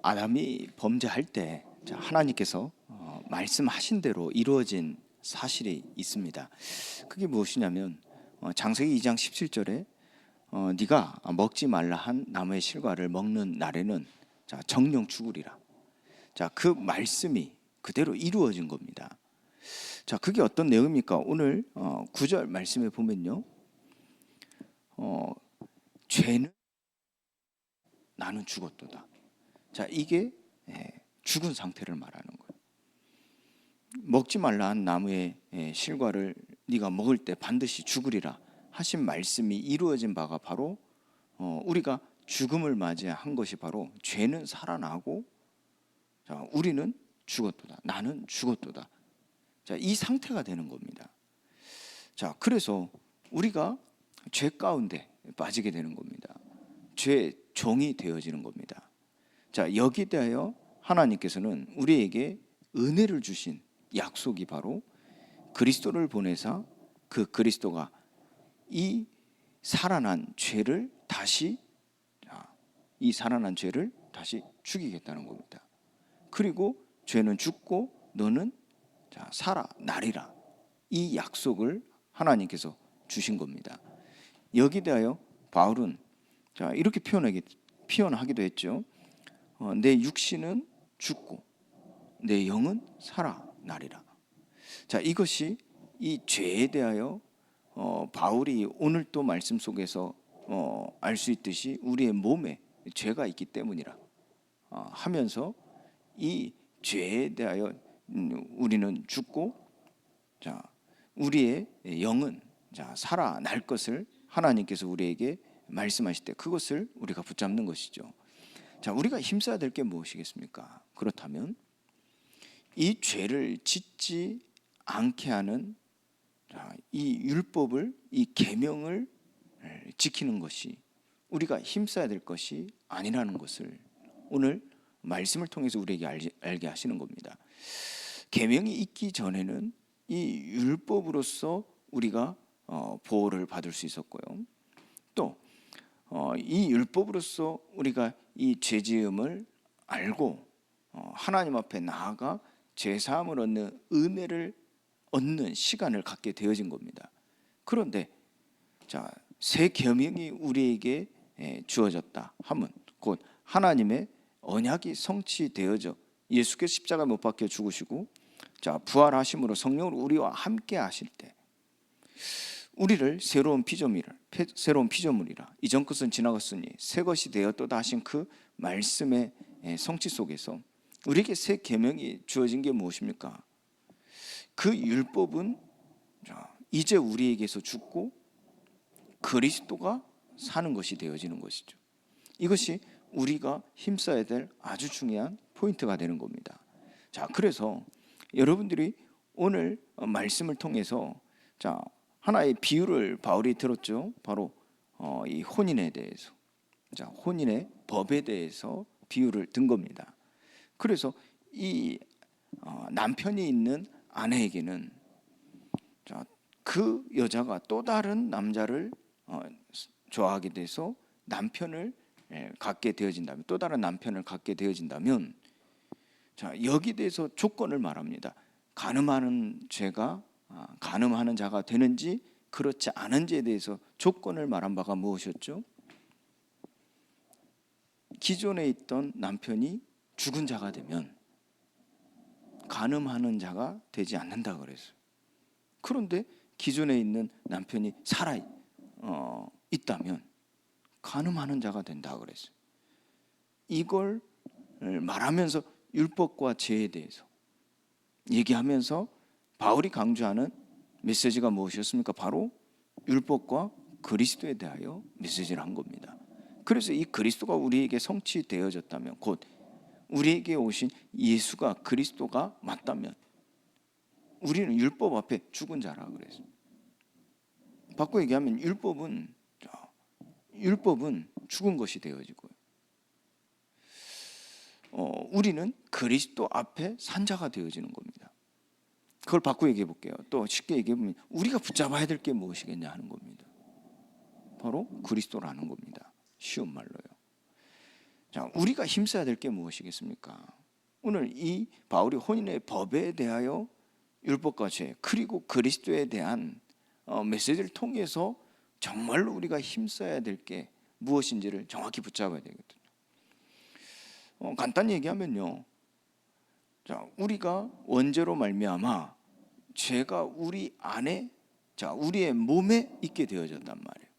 아담이 범죄할 때 하나님께서 말씀하신 대로 이루어진 사실이 있습니다. 그게 무엇이냐면 창세기 2장 17절에 네가 먹지 말라 한 나무의 실과를 먹는 날에는 정령 죽으리라. 그 말씀이 그대로 이루어진 겁니다. 그게 어떤 내용입니까? 오늘 9절 말씀에 보면요, 죄는 나는 죽었도다. 이게 죽은 상태를 말하는 거예요. 먹지 말라 한 나무의 실과를 네가 먹을 때 반드시 죽으리라 하신 말씀이 이루어진 바가 바로 우리가 죽음을 맞이한 것이 바로 죄는 살아나고 우리는 죽었도다. 나는 죽었도다. 이 상태가 되는 겁니다. 그래서 우리가 죄 가운데 빠지게 되는 겁니다. 죄의 종이 되어지는 겁니다. 여기에 대하여 하나님께서는 우리에게 은혜를 주신 약속이 바로 그리스도를 보내사 그 그리스도가 이 살아난 죄를 다시 죽이겠다는 겁니다. 그리고 죄는 죽고 너는 살아나리라. 이 약속을 하나님께서 주신 겁니다. 여기에 대하여 바울은 이렇게 표현하기도 했죠. 내 육신은 죽고 내 영은 살아나리라. 이것이 이 죄에 대하여 바울이 오늘 또 말씀 속에서 알 수 있듯이 우리의 몸에 죄가 있기 때문이라 하면서 이 죄에 대하여 우리는 죽고 우리의 영은 살아날 것을 하나님께서 우리에게 말씀하실 때 그것을 우리가 붙잡는 것이죠. 우리가 힘써야 될 게 무엇이겠습니까? 그렇다면 이 죄를 짓지 않게 하는 이 율법을, 이 계명을 지키는 것이 우리가 힘써야 될 것이 아니라는 것을 오늘 말씀을 통해서 우리에게 알게 하시는 겁니다. 계명이 있기 전에는 이 율법으로서 우리가 보호를 받을 수 있었고요. 또 이 율법으로서 우리가 이 죄지음을 알고 하나님 앞에 나아가 죄사함을 얻는 은혜를 얻는 시간을 갖게 되어진 겁니다. 그런데 새 계명이 우리에게 주어졌다 하면 곧 하나님의 언약이 성취되어져 예수께서 십자가에 못 박혀 죽으시고 부활하심으로 성령으로 우리와 함께 하실 때 우리를 새로운 피조물이라 이전 것은 지나갔으니 새 것이 되었도다 하신 그 말씀의 성취 속에서 우리에게 새 계명이 주어진 게 무엇입니까? 그 율법은 이제 우리에게서 죽고 그리스도가 사는 것이 되어지는 것이죠. 이것이 우리가 힘써야 될 아주 중요한 포인트가 되는 겁니다. 그래서 여러분들이 오늘 말씀을 통해서 하나의 비유를 바울이 들었죠. 바로 이 혼인에 대해서, 혼인의 법에 대해서 비유를 든 겁니다. 그래서 이 남편이 있는 아내에게는 그 여자가 또 다른 남자를 좋아하게 돼서 남편을 갖게 되어진다면, 또 다른 남편을 갖게 되어진다면, 여기 대해서 조건을 말합니다. 가늠하는 자가 되는지 그렇지 않은지에 대해서 조건을 말한 바가 무엇이었죠? 기존에 있던 남편이 죽은 자가 되면 가늠하는 자가 되지 않는다 그랬어요. 그런데 기존에 있는 남편이 살아 있다면 가늠하는 자가 된다 그랬어요. 이걸 말하면서 율법과 죄에 대해서 얘기하면서 바울이 강조하는 메시지가 무엇이었습니까? 바로 율법과 그리스도에 대하여 메시지를 한 겁니다. 그래서 이 그리스도가 우리에게 성취되어졌다면, 곧 우리에게 오신 예수가 그리스도가 맞다면 우리는 율법 앞에 죽은 자라 그랬어요. 바꿔 얘기하면 율법은 죽은 것이 되어지고요. 우리는 그리스도 앞에 산 자가 되어지는 겁니다. 그걸 바꿔 얘기해 볼게요. 또 쉽게 얘기해 보면 우리가 붙잡아야 될 게 무엇이겠냐 하는 겁니다. 바로 그리스도라는 겁니다. 쉬운 말로요. 자, 우리가 힘써야 될 게 무엇이겠습니까? 오늘 이 바울이 혼인의 법에 대하여 율법과 죄 그리고 그리스도에 대한 메시지를 통해서 정말로 우리가 힘써야 될 게 무엇인지를 정확히 붙잡아야 되거든요. 간단히 얘기하면요, 자, 우리가 원죄로 말미암아 죄가 우리 안에, 자, 우리의 몸에 있게 되어졌단 말이에요.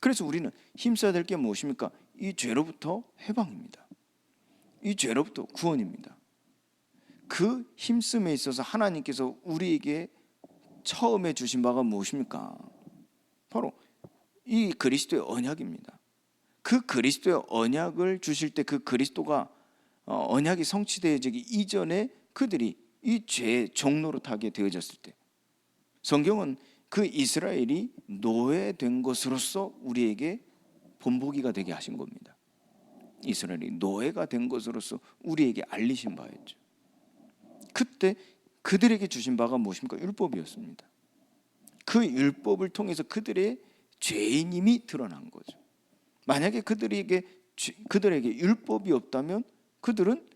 그래서 우리는 힘써야 될 게 무엇입니까? 이 죄로부터 해방입니다. 이 죄로부터 구원입니다. 그 힘씀에 있어서 하나님께서 우리에게 처음에 주신 바가 무엇입니까? 바로 이 그리스도의 언약입니다. 그 그리스도의 언약을 주실 때 그 그리스도가 언약이 성취되어지기 이전에 그들이 이 죄의 종노릇하게 되어졌을 때, 성경은 그 이스라엘이 노예된 것으로서 우리에게 본보기가 되게 하신 겁니다. 이스라엘이 노예가 된 것으로서 우리에게 알리신 바였죠. 그때 그들에게 주신 바가 무엇입니까? 율법이었습니다. 그 율법을 통해서 그들의 죄인임이 드러난 거죠. 만약에 그들에게 율법이 없다면 그들은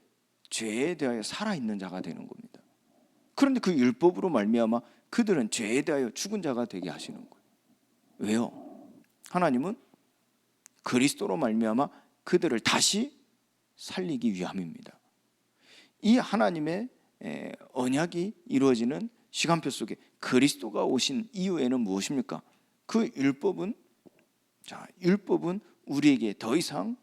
죄에 대하여 살아있는 자가 되는 겁니다. 그런데 그 율법으로 말미암아 그들은 죄에 대하여 죽은 자가 되게 하시는 거예요. 왜요? 하나님은 그리스도로 말미암아 그들을 다시 살리기 위함입니다. 이 하나님의 언약이 이루어지는 시간표 속에 그리스도가 오신 이후에는 무엇입니까? 그 율법은, 자, 율법은 우리에게 더 이상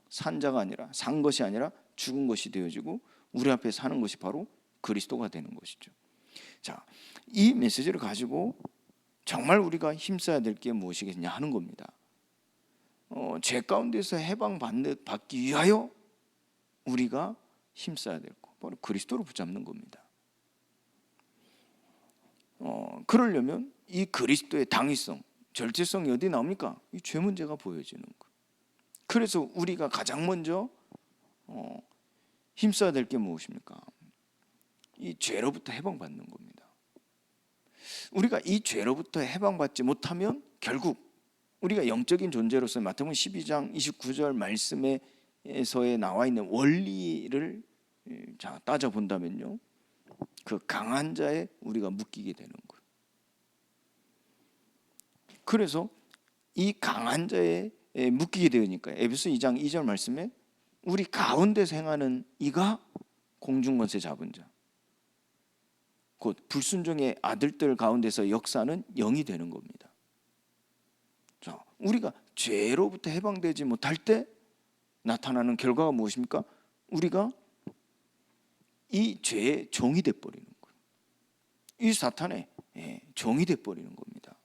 산 자가 아니라, 산 것이 아니라 죽은 것이 되어지고 우리 앞에 사는 것이 바로 그리스도가 되는 것이죠. 자, 이 메시지를 가지고 정말 우리가 힘써야 될 게 무엇이겠냐 하는 겁니다. 죄 가운데서 해방받기 위하여 우리가 힘써야 될 것, 바로 그리스도를 붙잡는 겁니다. 그러려면 이 그리스도의 당위성, 절제성이 어디 나옵니까? 이 죄 문제가 보여지는 거예요. 그래서 우리가 가장 먼저 힘써야 될 게 무엇입니까? 이 죄로부터 해방받는 겁니다. 우리가 이 죄로부터 해방받지 못하면 결국 우리가 영적인 존재로서 마태복음 12장 29절 말씀에서에 나와 있는 원리를 따져본다면요, 그 강한 자에 우리가 묶이게 되는 거예요. 그래서 이 강한 자에 묶이게 되니까 에베소 2장 2절 말씀에 우리 가운데서 행하는 이가 공중권세 잡은 자, 곧 불순종의 아들들 가운데서 역사는 영이 되는 겁니다. 자, 우리가 죄로부터 해방되지 못할 때 나타나는 결과가 무엇입니까? 우리가 이 죄의 종이 돼버리는 거예요. 이 사탄의 종이 돼버리는 겁니다.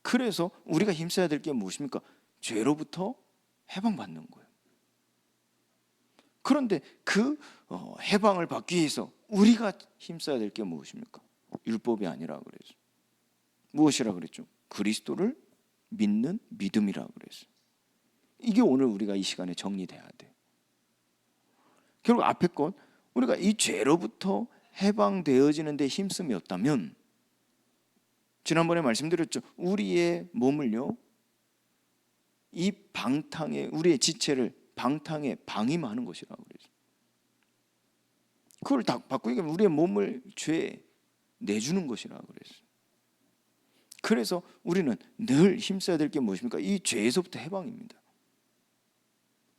그래서 우리가 힘써야 될 게 무엇입니까? 죄로부터 해방받는 거예요. 그런데 그 해방을 받기 위해서 우리가 힘써야 될 게 무엇입니까? 율법이 아니라 그랬죠. 무엇이라 그랬죠? 그리스도를 믿는 믿음이라 그랬어요. 이게 오늘 우리가 이 시간에 정리돼야 돼요. 결국 앞에 것, 우리가 이 죄로부터 해방되어지는 데 힘씀이 없다면, 지난번에 말씀드렸죠. 우리의 몸을요, 이 방탕에, 우리의 지체를 방탕에 방임하는 것이라고 그러죠. 그걸 다 바꾸니까 우리의 몸을 죄에 내주는 것이라고 그랬어요. 그래서 우리는 늘 힘써야 될 게 무엇입니까? 이 죄에서부터 해방입니다.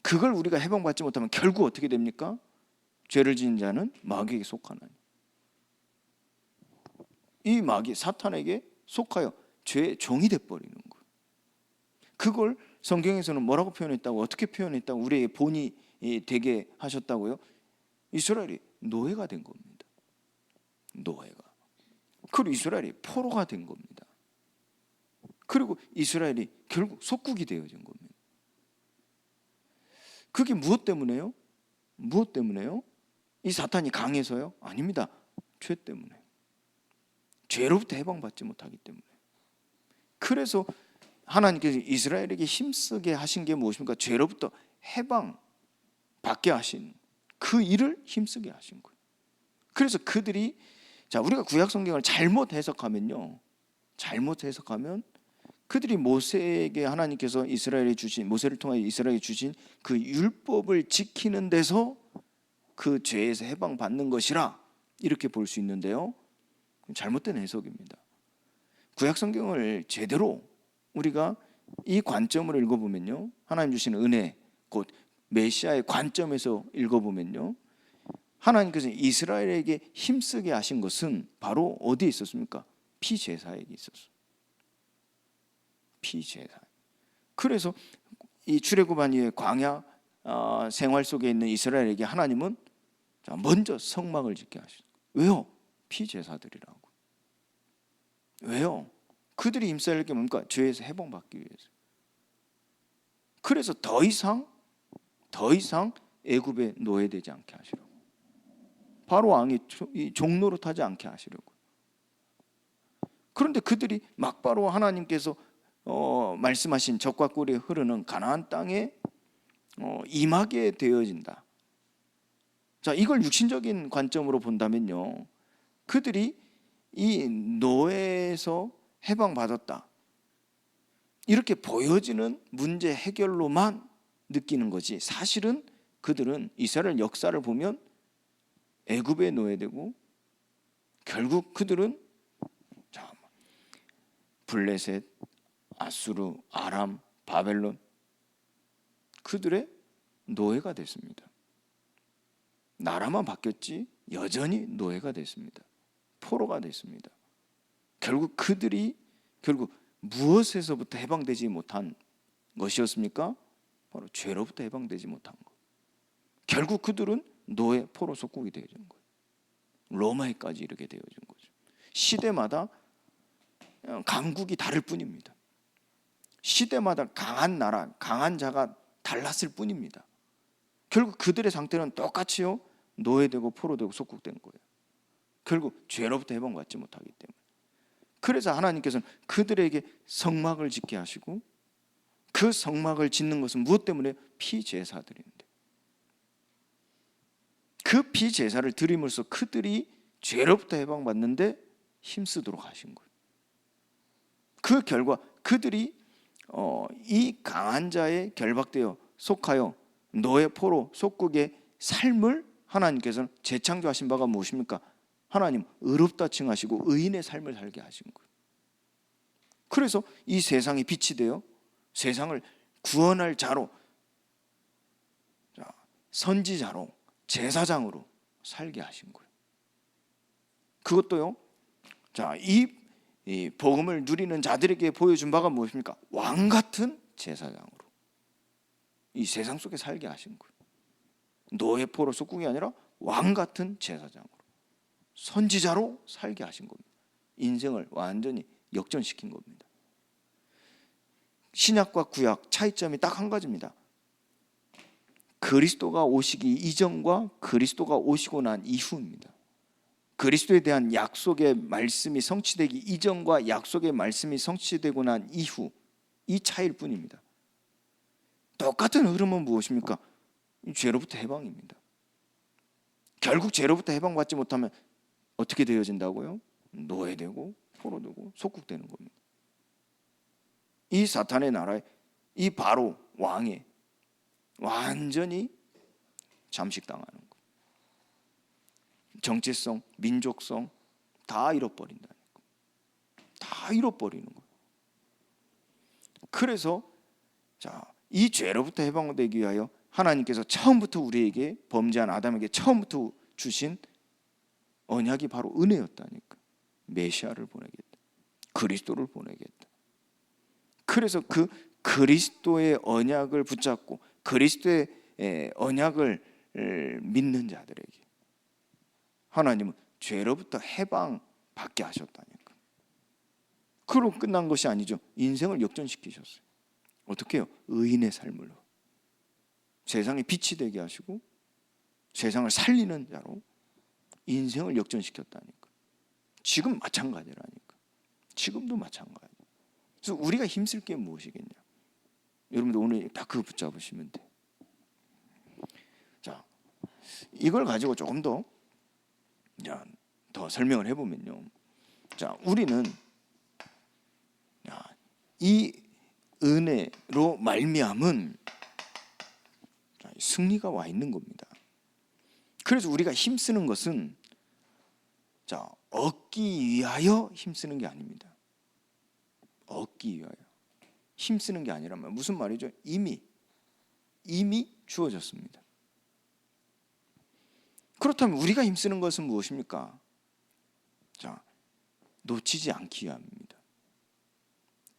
그걸 우리가 해방받지 못하면 결국 어떻게 됩니까? 죄를 지은 자는 마귀에게 속하나니, 이 마귀 사탄에게 속하여 죄의 종이 돼버리는 거예요. 그걸 성경에서는 뭐라고 표현했다고, 어떻게 표현했다고, 우리의 본이 되게 하셨다고요? 이스라엘이 노예가 된 겁니다. 노예가. 그리고 이스라엘이 포로가 된 겁니다. 그리고 이스라엘이 결국 속국이 되어진 겁니다. 그게 무엇 때문에요? 무엇 때문에요? 이 사탄이 강해서요? 아닙니다. 죄 때문에. 죄로부터 해방받지 못하기 때문에. 그래서 하나님께서 이스라엘에게 힘쓰게 하신 게 무엇입니까? 죄로부터 해방받게 하신 그 일을 힘쓰게 하신 거예요. 그래서 그들이, 자, 우리가 구약 성경을 잘못 해석하면 그들이 모세에게 하나님께서 이스라엘에 주신, 모세를 통하여 이스라엘에 주신 그 율법을 지키는 데서 그 죄에서 해방받는 것이라 이렇게 볼 수 있는데요, 잘못된 해석입니다. 구약 성경을 제대로 우리가 이 관점으로 읽어보면요, 하나님 주시는 은혜, 곧 메시아의 관점에서 읽어보면요, 하나님께서 이스라엘에게 힘쓰게 하신 것은 바로 어디에 있었습니까? 피제사에게 있었어요. 피제사. 그래서 이 출애굽한 이후에 광야 생활 속에 있는 이스라엘에게 하나님은 먼저 성막을 짓게 하셨어요. 왜요? 피제사들이라고. 왜요? 그들이 힘써야 할 게 뭡니까? 죄에서 해방받기 위해서. 그래서 더 이상 애굽에 노예되지 않게 하시려고, 바로 왕이 종노릇 하지 않게 하시려고. 그런데 그들이 막바로 하나님께서 말씀하신 젖과 꿀이 흐르는 가나안 땅에 임하게 되어진다. 자, 이걸 육신적인 관점으로 본다면요, 그들이 이 노예에서 해방받았다 이렇게 보여지는 문제 해결로만 느끼는 거지, 사실은 그들은 이스라엘 역사를 보면 애굽에 노예되고, 결국 그들은 블레셋, 아수르, 아람, 바벨론, 그들의 노예가 됐습니다. 나라만 바뀌었지 여전히 노예가 됐습니다. 포로가 됐습니다. 결국 그들이 무엇에서부터 해방되지 못한 것이었습니까? 바로 죄로부터 해방되지 못한 것. 결국 그들은 노예, 포로 속국이 되어진 거예요. 로마에까지 이르게 되어진 거죠. 시대마다 강국이 다를 뿐입니다. 시대마다 강한 나라, 강한 자가 달랐을 뿐입니다. 결국 그들의 상태는 똑같이요, 노예되고 포로되고 속국된 거예요. 결국 죄로부터 해방받지 못하기 때문에. 그래서 하나님께서는 그들에게 성막을 짓게 하시고, 그 성막을 짓는 것은 무엇 때문에? 피제사들인데, 그 피제사를 드림으로써 그들이 죄로부터 해방받는데 힘쓰도록 하신 거예요. 그 결과 그들이 이 강한 자에 결박되어 속하여 노예, 포로, 속국의 삶을 하나님께서는 재창조하신 바가 무엇입니까? 하나님 의롭다 칭하시고 의인의 삶을 살게 하신 거예요. 그래서 이 세상에 빛이 되어 세상을 구원할 자로, 선지자로, 제사장으로 살게 하신 거예요. 그것도요, 이 복음을 누리는 자들에게 보여준 바가 무엇입니까? 왕 같은 제사장으로 이 세상 속에 살게 하신 거예요. 노예, 포로, 속국이 아니라 왕 같은 제사장으로, 선지자로 살게 하신 겁니다. 인생을 완전히 역전시킨 겁니다. 신약과 구약 차이점이 딱 한 가지입니다. 그리스도가 오시기 이전과 그리스도가 오시고 난 이후입니다. 그리스도에 대한 약속의 말씀이 성취되기 이전과 약속의 말씀이 성취되고 난 이후, 이 차이일 뿐입니다. 똑같은 흐름은 무엇입니까? 죄로부터 해방입니다. 결국 죄로부터 해방받지 못하면 어떻게 되어진다고요? 노예되고 포로되고 속국되는 겁니다. 이 사탄의 나라에 이 바로 왕에 완전히 잠식당하는 거예요. 정체성, 민족성 다 잃어버린다는 거예요. 다 잃어버리는 거예요. 그래서 이 죄로부터 해방되기 위하여 하나님께서 처음부터 우리에게, 범죄한 아담에게 처음부터 주신 언약이 바로 은혜였다니까. 메시아를 보내겠다, 그리스도를 보내겠다. 그래서 그 그리스도의 언약을 붙잡고 그리스도의 언약을 믿는 자들에게 하나님은 죄로부터 해방받게 하셨다니까. 그로 끝난 것이 아니죠. 인생을 역전시키셨어요. 어떻게 해요? 의인의 삶으로 세상에 빛이 되게 하시고 세상을 살리는 자로 인생을 역전시켰다니까. 지금 마찬가지라니까. 지금도 마찬가지. 그래서 우리가 힘쓸 게 무엇이겠냐? 여러분들 오늘 딱 그거 붙잡으시면 돼. 자, 이걸 가지고 조금 더 설명을 해보면요. 자, 우리는 이 은혜로 말미암은 승리가 와 있는 겁니다. 그래서 우리가 힘쓰는 것은 얻기 위하여 힘쓰는 게 아닙니다. 얻기 위하여 힘쓰는 게 아니라면 무슨 말이죠? 이미 주어졌습니다. 그렇다면 우리가 힘쓰는 것은 무엇입니까? 놓치지 않기 위함입니다.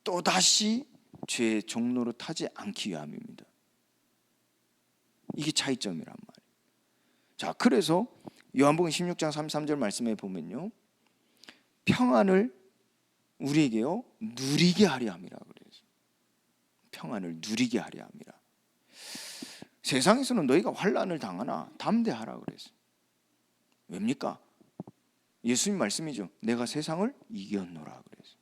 또다시 죄의 종로로 타지 않기 위함입니다. 이게 차이점이란 말이에요. 그래서 요한복음 16장 33절 말씀에 보면요, 평안을 우리에게요 누리게 하려 함이라 그래요. 평안을 누리게 하려 함이라. 세상에서는 너희가 환난을 당하나 담대하라 그랬어요. 왜입니까? 예수님 말씀이죠. 내가 세상을 이겼노라 그랬어요.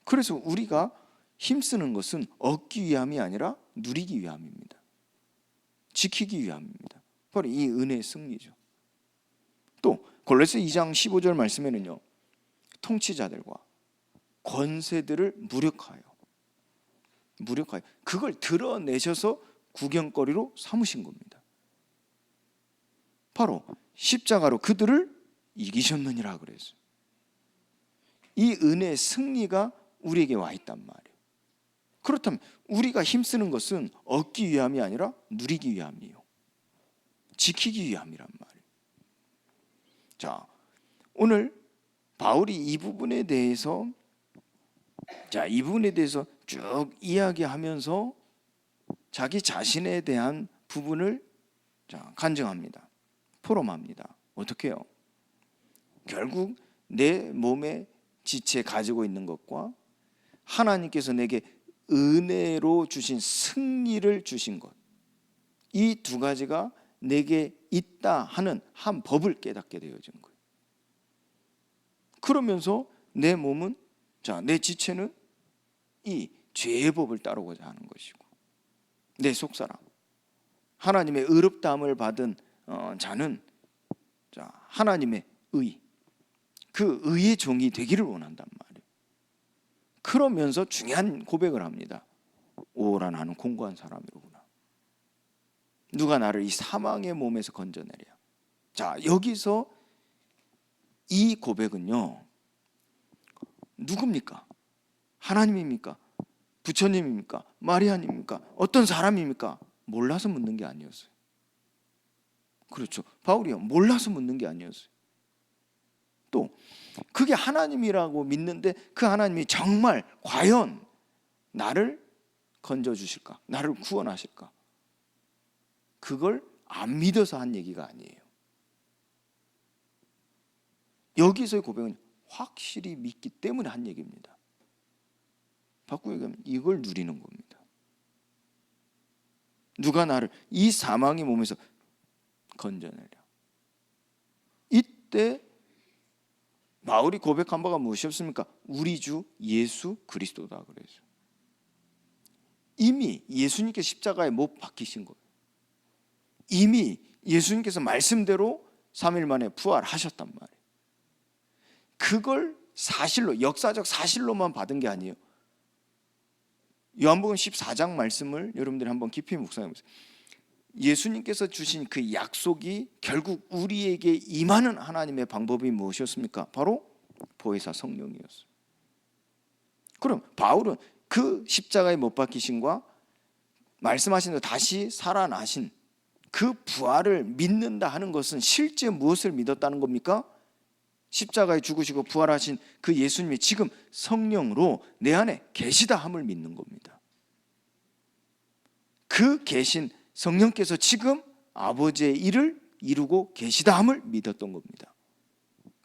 그래서 우리가 힘쓰는 것은 얻기 위함이 아니라 누리기 위함입니다. 지키기 위함입니다. 바로 이 은혜의 승리죠. 또 골로새 2장 15절 말씀에는요, 통치자들과 권세들을 무력하여 그걸 드러내셔서 구경거리로 삼으신 겁니다. 바로 십자가로 그들을 이기셨느니라 그랬어요. 이 은혜의 승리가 우리에게 와 있단 말이에요. 그렇다면 우리가 힘쓰는 것은 얻기 위함이 아니라 누리기 위함이에요. 지키기 위함이란 말이에요. 오늘 바울이 이 부분에 대해서 쭉 이야기하면서 자기 자신에 대한 부분을 간증합니다. 포럼합니다. 어떻게 해요? 결국 내 몸의 지체 가지고 있는 것과 하나님께서 내게 은혜로 주신 승리를 주신 것, 이 두 가지가 내게 있다 하는 한 법을 깨닫게 되어진 거예요. 그러면서 내 몸은, 내 지체는 이 죄의 법을 따르고자 하는 것이고, 내 속사람, 하나님의 의롭다함을 받은 자는 하나님의 그 의의 종이 되기를 원한단 말이에요. 그러면서 중요한 고백을 합니다. 오라, 나는 공고한 사람이로구나. 누가 나를 이 사망의 몸에서 건져내랴. 여기서 이 고백은요, 누굽니까? 하나님입니까? 부처님입니까? 마리아님입니까? 어떤 사람입니까? 몰라서 묻는 게 아니었어요. 그렇죠. 바울이요, 몰라서 묻는 게 아니었어요. 또 그게 하나님이라고 믿는데 그 하나님이 정말 과연 나를 건져주실까? 나를 구원하실까? 그걸 안 믿어서 한 얘기가 아니에요. 여기서의 고백은 확실히 믿기 때문에 한 얘기입니다. 바꾸고 얘기하면 이걸 누리는 겁니다. 누가 나를 이 사망의 몸에서 건져내랴. 이때 바울이 고백한 바가 무엇이었습니까? 우리 주 예수 그리스도다 그랬어요. 이미 예수님께서 십자가에 못 박히신 거예요. 이미 예수님께서 말씀대로 3일 만에 부활하셨단 말이에요. 그걸 사실로, 역사적 사실로만 받은 게 아니에요. 요한복음 14장 말씀을 여러분들이 한번 깊이 묵상해 보세요. 예수님께서 주신 그 약속이 결국 우리에게 임하는 하나님의 방법이 무엇이었습니까? 바로 보혜사 성령이었어요. 그럼 바울은 그 십자가에 못 박히신과 말씀하신 대로 다시 살아나신 그 부활을 믿는다 하는 것은 실제 무엇을 믿었다는 겁니까? 십자가에 죽으시고 부활하신 그 예수님이 지금 성령으로 내 안에 계시다 함을 믿는 겁니다. 그 계신 성령께서 지금 아버지의 일을 이루고 계시다 함을 믿었던 겁니다.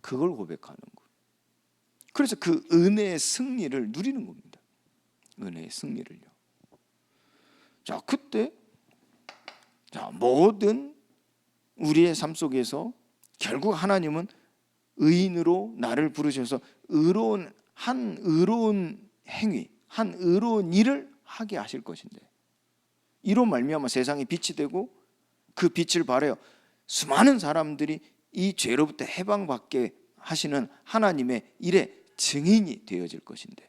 그걸 고백하는 거예요. 그래서 그 은혜의 승리를 누리는 겁니다. 은혜의 승리를요. 그때 모든 우리의 삶 속에서 결국 하나님은 의인으로 나를 부르셔서 의로운 행위, 한 의로운 일을 하게 하실 것인데, 이로 말미암아 세상에 빛이 되고 그 빛을 발하여 수많은 사람들이 이 죄로부터 해방받게 하시는 하나님의 일의 증인이 되어질 것인데,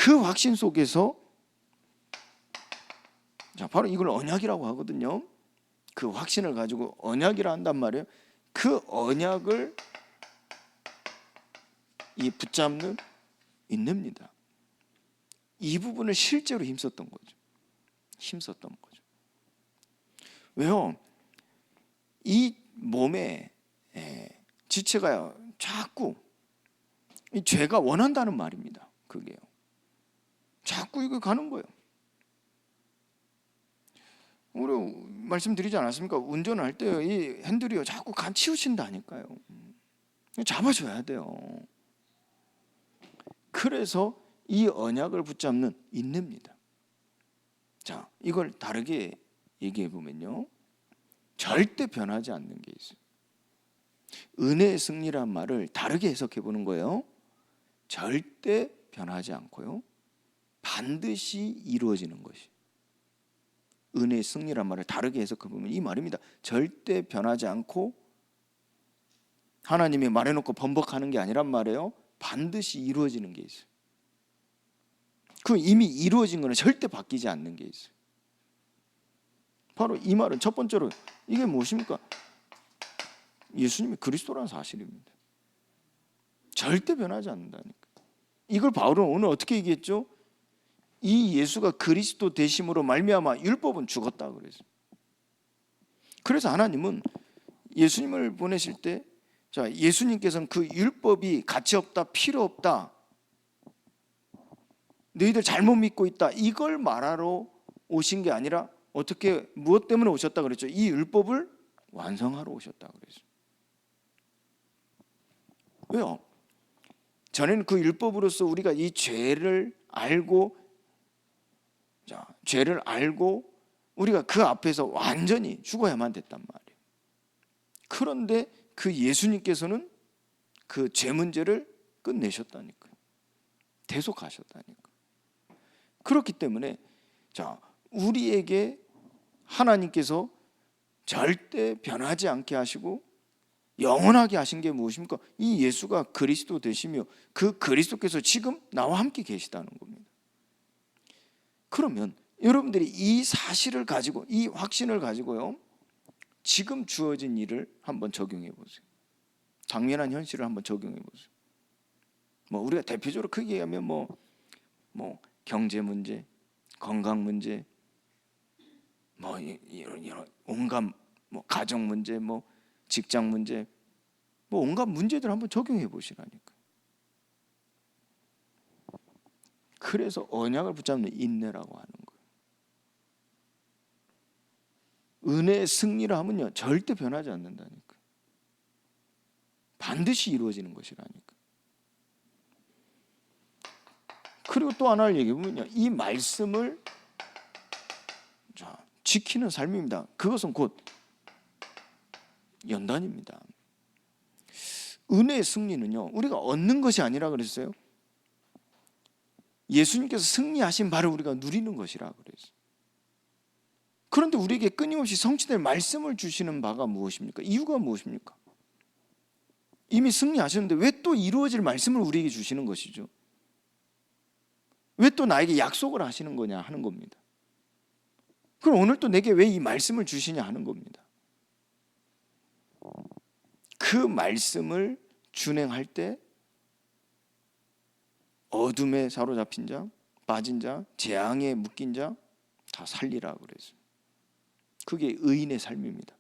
그 확신 속에서 바로 이걸 언약이라고 하거든요. 그 확신을 가지고 언약이라 한단 말이에요. 그 언약을 붙잡는 인내입니다. 이 부분을 실제로 힘썼던 거죠. 왜요? 이 몸에 지체가 자꾸 이 죄가 원한다는 말입니다. 그게요. 자꾸 이거 가는 거예요. 우리 말씀드리지 않았습니까? 운전할 때 이 핸들이요 자꾸 간 치우친다니까요. 잡아줘야 돼요. 그래서 이 언약을 붙잡는 인내입니다. 자, 이걸 다르게 얘기해 보면요, 절대 변하지 않는 게 있어요. 은혜의 승리란 말을 다르게 해석해 보는 거예요. 절대 변하지 않고요, 반드시 이루어지는 것이. 은혜의 승리란 말을 다르게 해석해 보면 이 말입니다. 절대 변하지 않고 하나님이 말해놓고 번복하는 게 아니란 말이에요. 반드시 이루어지는 게 있어요. 그 이미 이루어진 거는 절대 바뀌지 않는 게 있어요. 바로 이 말은 첫 번째로 이게 무엇입니까? 예수님이 그리스도라는 사실입니다. 절대 변하지 않는다니까. 이걸 바울은 오늘 어떻게 얘기했죠? 이 예수가 그리스도 되심으로 말미암아 율법은 죽었다 그랬어요. 그래서 하나님은 예수님을 보내실 때, 자, 예수님께서는 그 율법이 가치 없다, 필요 없다, 너희들 잘못 믿고 있다, 이걸 말하러 오신 게 아니라 어떻게, 무엇 때문에 오셨다 그랬죠? 이 율법을 완성하러 오셨다 그랬어요. 왜요? 전에는 그 율법으로서 우리가 이 죄를 알고, 죄를 알고 우리가 그 앞에서 완전히 죽어야만 됐단 말이에요. 그런데 그 예수님께서는 그 죄 문제를 끝내셨다니까요. 대속하셨다니까요. 그렇기 때문에 우리에게 하나님께서 절대 변하지 않게 하시고 영원하게 하신 게 무엇입니까? 이 예수가 그리스도 되시며 그 그리스도께서 지금 나와 함께 계시다는 겁니다. 그러면 여러분들이 이 사실을 가지고, 이 확신을 가지고요, 지금 주어진 일을 한번 적용해 보세요. 당면한 현실을 한번 적용해 보세요. 우리가 대표적으로 크게 얘기하면 경제 문제, 건강 문제, 이런 온갖 가정 문제, 직장 문제, 온갖 문제들 한번 적용해 보시라니까. 그래서 언약을 붙잡는 인내라고 하는 거예요. 은혜의 승리라 하면요, 절대 변하지 않는다니까. 반드시 이루어지는 것이라니까. 그리고 또 하나를 얘기해 보면요, 이 말씀을 지키는 삶입니다. 그것은 곧 연단입니다. 은혜의 승리는요, 우리가 얻는 것이 아니라 그랬어요. 예수님께서 승리하신 바를 우리가 누리는 것이라 그랬어요. 그런데 우리에게 끊임없이 성취될 말씀을 주시는 바가 무엇입니까? 이유가 무엇입니까? 이미 승리하셨는데 왜 또 이루어질 말씀을 우리에게 주시는 것이죠? 왜 또 나에게 약속을 하시는 거냐 하는 겁니다. 그럼 오늘 또 내게 왜 이 말씀을 주시냐 하는 겁니다. 그 말씀을 준행할 때 어둠에 사로잡힌 자, 빠진 자, 재앙에 묶인 자 다 살리라 그랬어요. 그게 의인의 삶입니다.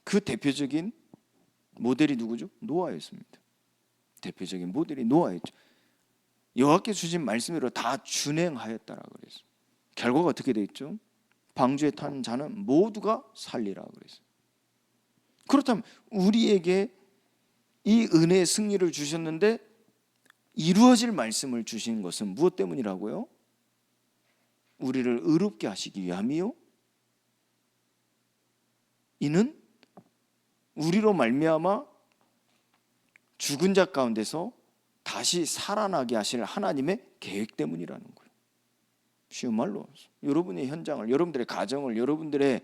그 대표적인 모델이 누구죠? 노아였습니다. 대표적인 모델이 노아였죠. 여호와께서 주신 말씀으로 다 준행하였다라 그랬어요. 결과가 어떻게 되었죠? 방주에 탄 자는 모두가 살리라 그랬어요. 그렇다면 우리에게 이 은혜의 승리를 주셨는데 이루어질 말씀을 주신 것은 무엇 때문이라고요? 우리를 의롭게 하시기 위함이요, 이는 우리로 말미암아 죽은 자 가운데서 다시 살아나게 하실 하나님의 계획 때문이라는 거예요. 쉬운 말로 여러분의 현장을, 여러분들의 가정을, 여러분들의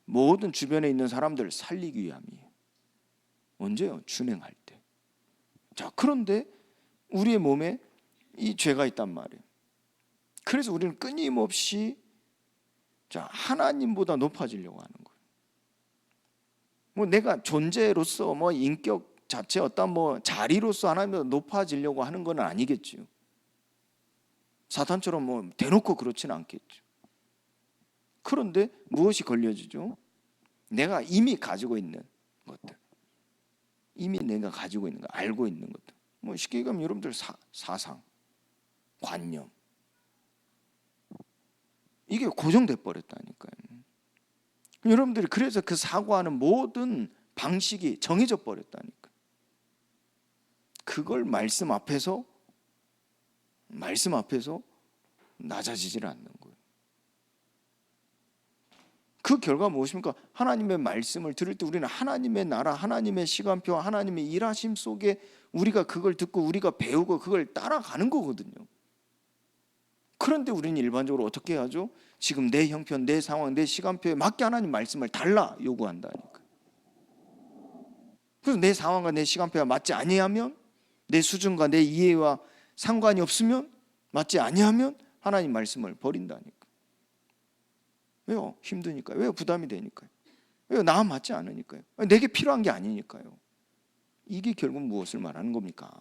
모든 주변에 있는 사람들을 살리기 위함이에요. 언제요? 준행할 때. 그런데 우리의 몸에 이 죄가 있단 말이에요. 그래서 우리는 끊임없이 하나님보다 높아지려고 하는 거예요. 뭐 내가 존재로서 뭐 인격 자체 어떤 뭐 자리로서 하나님보다 높아지려고 하는 건 아니겠죠. 사탄처럼 뭐 대놓고 그렇지는 않겠죠. 그런데 무엇이 걸려지죠? 내가 이미 가지고 있는 것들, 이미 내가 가지고 있는 거, 알고 있는 것들. 뭐 쉽게 얘기하면 여러분들 사상, 관념, 이게 고정돼 버렸다니까요. 여러분들이 그래서 그 사고하는 모든 방식이 정해져 버렸다니까. 그걸 말씀 앞에서 낮아지질 않는 거예요. 그 결과 무엇입니까? 하나님의 말씀을 들을 때 우리는 하나님의 나라, 하나님의 시간표, 하나님의 일하심 속에 우리가 그걸 듣고 우리가 배우고 그걸 따라가는 거거든요. 그런데 우리는 일반적으로 어떻게 하죠? 지금 내 형편, 내 상황, 내 시간표에 맞게 하나님 말씀을 달라 요구한다니까. 그래서 내 상황과 내 시간표가 맞지 아니하면, 내 수준과 내 이해와 상관이 없으면, 맞지 아니하면 하나님 말씀을 버린다니까. 왜요? 힘드니까요. 왜요? 부담이 되니까요. 왜요? 나와 맞지 않으니까요. 내게 필요한 게 아니니까요. 이게 결국 무엇을 말하는 겁니까?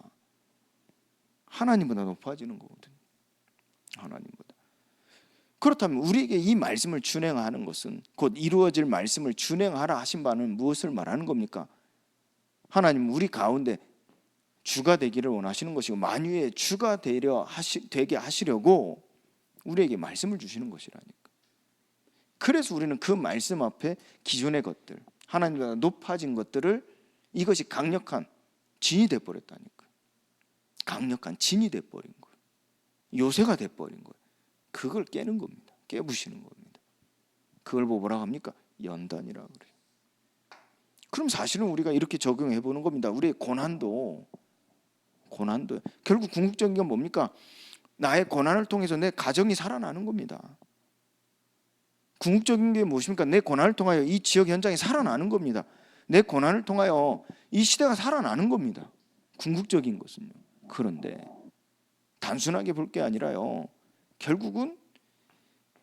하나님보다 높아지는 거거든요. 하나님보다. 그렇다면 우리에게 이 말씀을 준행하는 것은, 곧 이루어질 말씀을 준행하라 하신 바는 무엇을 말하는 겁니까? 하나님 우리 가운데 주가 되기를 원하시는 것이고 만유의 주가 되게 하시려고 우리에게 말씀을 주시는 것이라니까. 그래서 우리는 그 말씀 앞에 기존의 것들, 하나님보다 높아진 것들을, 이것이 강력한 진이 돼버렸다니까. 강력한 진이 돼버린 거예요. 요새가 돼버린 거예요. 그걸 깨는 겁니다. 깨부시는 겁니다. 그걸 뭐라고 합니까? 연단이라고 그래요. 그럼 사실은 우리가 이렇게 적용해 보는 겁니다. 우리의 고난도 결국 궁극적인 건 뭡니까? 나의 고난을 통해서 내 가정이 살아나는 겁니다. 궁극적인 게 무엇입니까? 내 고난을 통하여 이 지역 현장이 살아나는 겁니다. 내 고난을 통하여 이 시대가 살아나는 겁니다. 궁극적인 것은요. 그런데 단순하게 볼 게 아니라요, 결국은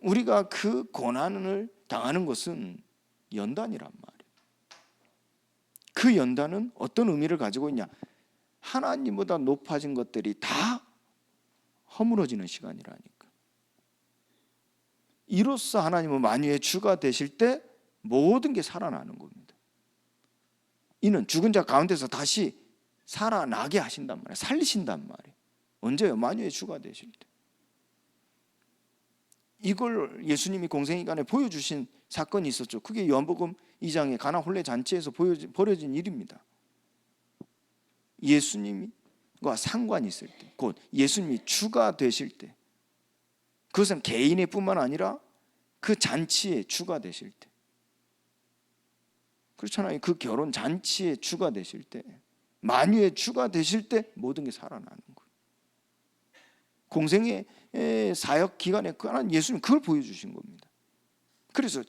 우리가 그 고난을 당하는 것은 연단이란 말이에요. 그 연단은 어떤 의미를 가지고 있냐? 하나님보다 높아진 것들이 다 허물어지는 시간이라니까. 이로써 하나님은 만유의 주가 되실 때 모든 게 살아나는 겁니다. 이는 죽은 자 가운데서 다시 살아나게 하신단 말이에요. 살리신단 말이에요. 언제요? 만유의 주가 되실 때. 이걸 예수님이 공생애간에 보여주신 사건이 있었죠. 그게 요한복음 2장의 가나 혼례 잔치에서 벌어진 일입니다. 예수님과 상관이 있을 때, 곧 예수님이 주가 되실 때, 그것은 개인의 뿐만 아니라 그 잔치의 주가 되실 때, 그렇잖아요. 그 결혼 잔치의 주가 되실 때, 만유의 주가 되실 때 모든 게 살아나는 거예요. 공생의 사역 기간에 예수님 그걸 보여주신 겁니다. 그래서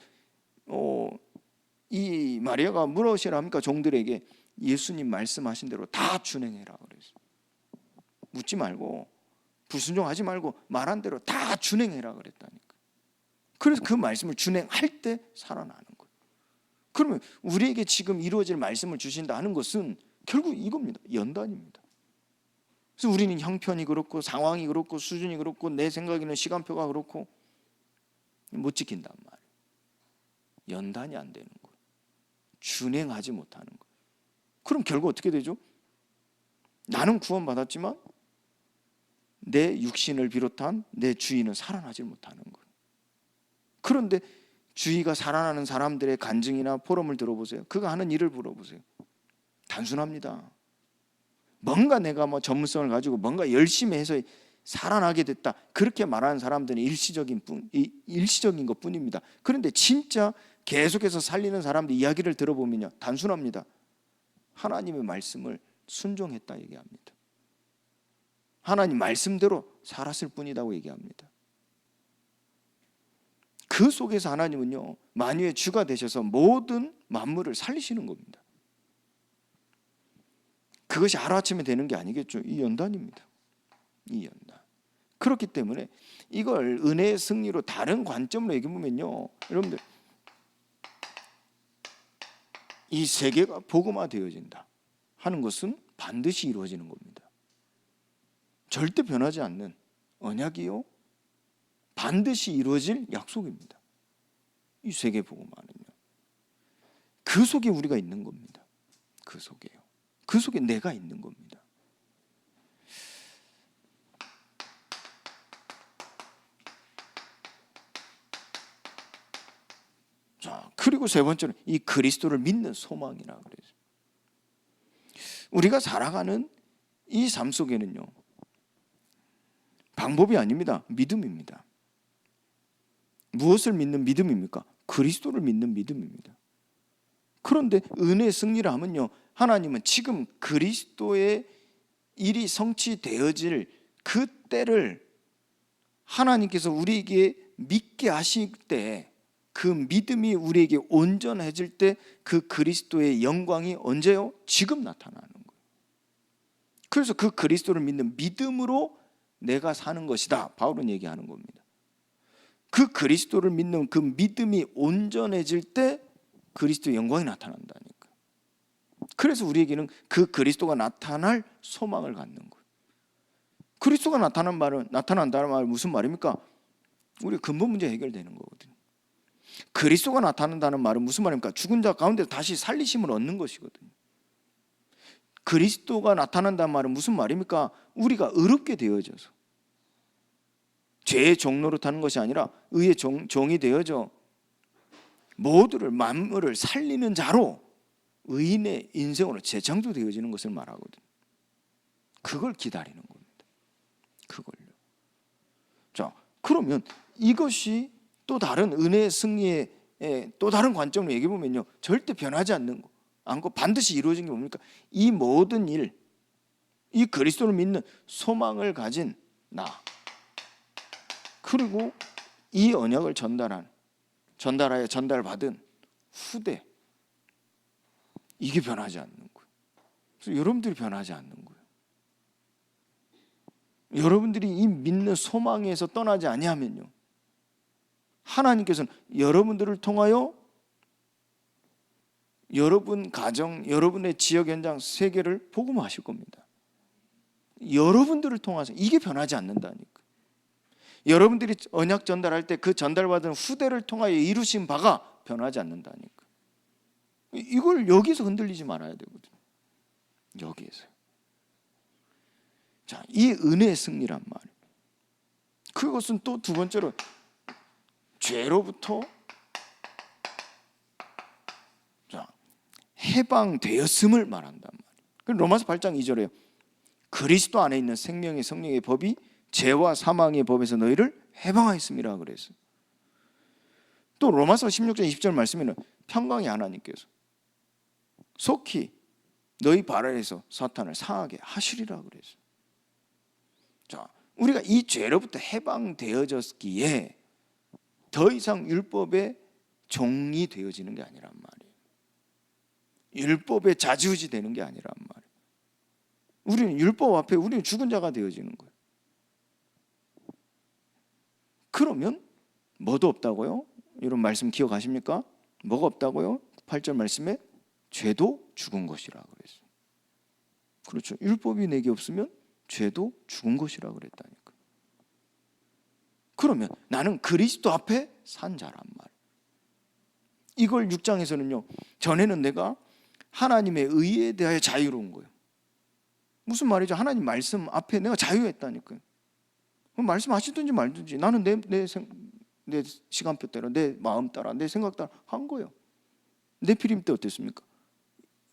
이 마리아가 무엇이라 합니까? 종들에게 예수님 말씀하신 대로 다 준행해라 그랬어요. 묻지 말고, 불순종하지 말고 말한 대로 다 준행해라 그랬다니까. 그래서 그 말씀을 준행할 때 살아나는 거예요. 그러면 우리에게 지금 이루어질 말씀을 주신다 하는 것은 결국 이겁니다. 연단입니다. 그래서 우리는 형편이 그렇고 상황이 그렇고 수준이 그렇고 내 생각에는 시간표가 그렇고 못 지킨단 말이에요. 연단이 안 되는 거예요. 준행하지 못하는 거예요. 그럼 결국 어떻게 되죠? 나는 구원받았지만 내 육신을 비롯한 내 주의는 살아나지 못하는 거예요. 그런데 주의가 살아나는 사람들의 간증이나 포럼을 들어보세요. 그가 하는 일을 물어보세요. 단순합니다. 뭔가 내가 전문성을 가지고 뭔가 열심히 해서 살아나게 됐다, 그렇게 말하는 사람들은 일시적인 것뿐입니다. 그런데 진짜 계속해서 살리는 사람들 이야기를 들어보면요, 단순합니다. 하나님의 말씀을 순종했다 얘기합니다. 하나님 말씀대로 살았을 뿐이라고 얘기합니다. 그 속에서 하나님은요, 만유의 주가 되셔서 모든 만물을 살리시는 겁니다. 그것이 하루아침에 되는 게 아니겠죠. 이 연단입니다. 이 연단. 그렇기 때문에 이걸 은혜의 승리로 다른 관점으로 얘기해 보면요, 여러분들, 이 세계가 복음화되어진다 하는 것은 반드시 이루어지는 겁니다. 절대 변하지 않는 언약이요, 반드시 이루어질 약속입니다. 이 세계 복음화는요, 그 속에 우리가 있는 겁니다. 그 속에요. 그 속에 내가 있는 겁니다. 자, 그리고 세 번째는 이 그리스도를 믿는 소망이라 그래요. 우리가 살아가는 이 삶 속에는요, 방법이 아닙니다. 믿음입니다. 무엇을 믿는 믿음입니까? 그리스도를 믿는 믿음입니다. 그런데 은혜의 승리라 하면요, 하나님은 지금 그리스도의 일이 성취되어질 그 때를 하나님께서 우리에게 믿게 하실 때, 그 믿음이 우리에게 온전해질 때 그 그리스도의 영광이 언제요? 지금 나타나는 거예요. 그래서 그 그리스도를 믿는 믿음으로 내가 사는 것이다, 바울은 얘기하는 겁니다. 그 그리스도를 믿는 그 믿음이 온전해질 때 그리스도의 영광이 나타난다니까. 그래서 우리에게는 그 그리스도가 나타날 소망을 갖는 거예요. 그리스도가 나타난다는 말은 무슨 말입니까? 우리 근본 문제 해결되는 거거든요. 그리스도가 나타난다는 말은 무슨 말입니까? 죽은 자 가운데 다시 살리심을 얻는 것이거든요. 그리스도가 나타난다는 말은 무슨 말입니까? 우리가 의롭게 되어져서 죄의 종로로 타는 것이 아니라 의의 종이 되어져 모두를, 만물을 살리는 자로 의인의 인생으로 재창조되어지는 것을 말하거든요. 그걸 기다리는 겁니다. 그걸요. 자, 그러면 이것이 또 다른 은혜의 승리의 또 다른 관점으로 얘기해 보면요, 절대 변하지 않고 반드시 이루어진 게 뭡니까? 이 모든 일, 이 그리스도를 믿는 소망을 가진 나, 그리고 이 언약을 전달하여 전달받은 후대, 이게 변하지 않는 거예요. 그래서 여러분들이 변하지 않는 거예요. 여러분들이 이 믿는 소망에서 떠나지 아니하면요, 하나님께서는 여러분들을 통하여 여러분 가정, 여러분의 지역 현장, 세계를 복음화하실 겁니다. 여러분들을 통해서. 이게 변하지 않는다니까. 여러분들이 언약 전달할 때 그 전달받은 후대를 통하여 이루신 바가 변하지 않는다니까. 이걸 여기서 흔들리지 말아야 되거든요. 여기에서. 자, 이 은혜의 승리란 말이에요. 그것은 또 두 번째로 죄로부터 해방되었음을 말한단 말이에요. 로마서 8장 2절에요. 그리스도 안에 있는 생명의 성령의 법이 죄와 사망의 법에서 너희를 해방하였음이라 그랬어요. 또 로마서 16장 20절 말씀에는 평강의 하나님께서 속히 너희 발 아래에서 사탄을 상하게 하시리라 그랬어요. 자, 우리가 이 죄로부터 해방되어졌기에 더 이상 율법의 종이 되어지는 게 아니란 말이에요. 율법의 좌지우지 되는 게 아니란 말이에요. 우리는 율법 앞에 우리는 죽은 자가 되어지는 거예요. 그러면 뭐도 없다고요? 이런 말씀 기억하십니까? 뭐가 없다고요? 8절 말씀에 죄도 죽은 것이라 그랬어요. 그렇죠. 율법이 내게 없으면 죄도 죽은 것이라 그랬다니까. 그러면 나는 그리스도 앞에 산 자란 말이에요. 이걸 6장에서는요, 전에는 내가 하나님의 의에 대하여 자유로운 거예요. 무슨 말이죠? 하나님 말씀 앞에 내가 자유했다니까요. 말씀하시든지 말든지 나는 내 시간표대로, 내 마음 따라, 내 생각 따라 한 거예요. 내 피림 때 어땠습니까?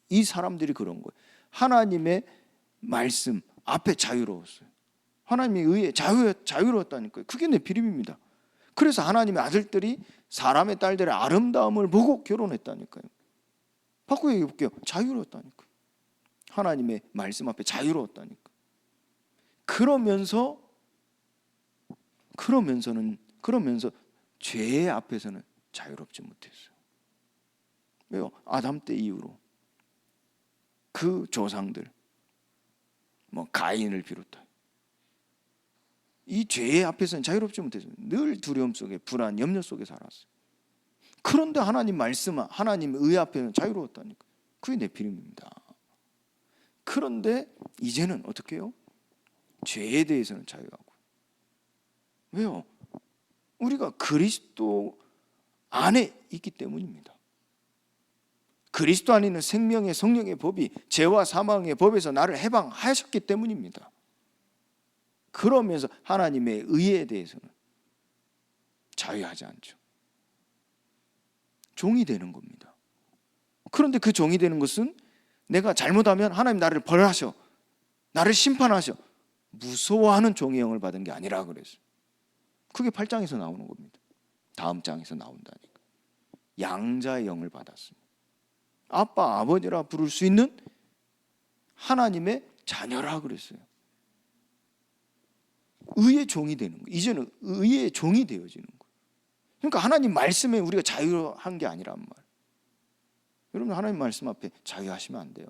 이 사람들이 그런 거예요. 하나님의 말씀 앞에 자유로웠어요. 하나님의 의에 자유로웠다니까요. 그게 내 피림입니다. 그래서 하나님의 아들들이 사람의 딸들의 아름다움을 보고 결혼했다니까요. 바꾸어 얘기해 볼게요. 자유로웠다니까요. 하나님의 말씀 앞에 자유로웠다니까. 그러면서 죄의 앞에서는 자유롭지 못했어요. 왜요? 아담 때 이후로 그 조상들, 가인을 비롯해 이 죄의 앞에서는 자유롭지 못했어요. 늘 두려움 속에, 불안, 염려 속에 살았어요. 그런데 하나님 말씀, 하나님 의 앞에는 자유로웠다니까. 그게 네피림입니다. 그런데 이제는 어떻게 해요? 죄에 대해서는 자유하고. 왜요? 우리가 그리스도 안에 있기 때문입니다. 그리스도 안에 있는 생명의 성령의 법이 죄와 사망의 법에서 나를 해방하셨기 때문입니다. 그러면서 하나님의 의에 대해서는 자유하지 않죠. 종이 되는 겁니다. 그런데 그 종이 되는 것은 내가 잘못하면 하나님 나를 벌하셔, 나를 심판하셔, 무서워하는 종의 영을 받은 게 아니라 그랬어요. 그게 8장에서 나오는 겁니다. 다음 장에서 나온다니까. 양자의 영을 받았습니다. 아빠, 아버지라 부를 수 있는 하나님의 자녀라 그랬어요. 의의 종이 되는 거예요. 이제는 의의 종이 되어지는 거예요. 그러니까 하나님 말씀에 우리가 자유한 게 아니란 말. 여러분, 하나님 말씀 앞에 자유하시면 안 돼요.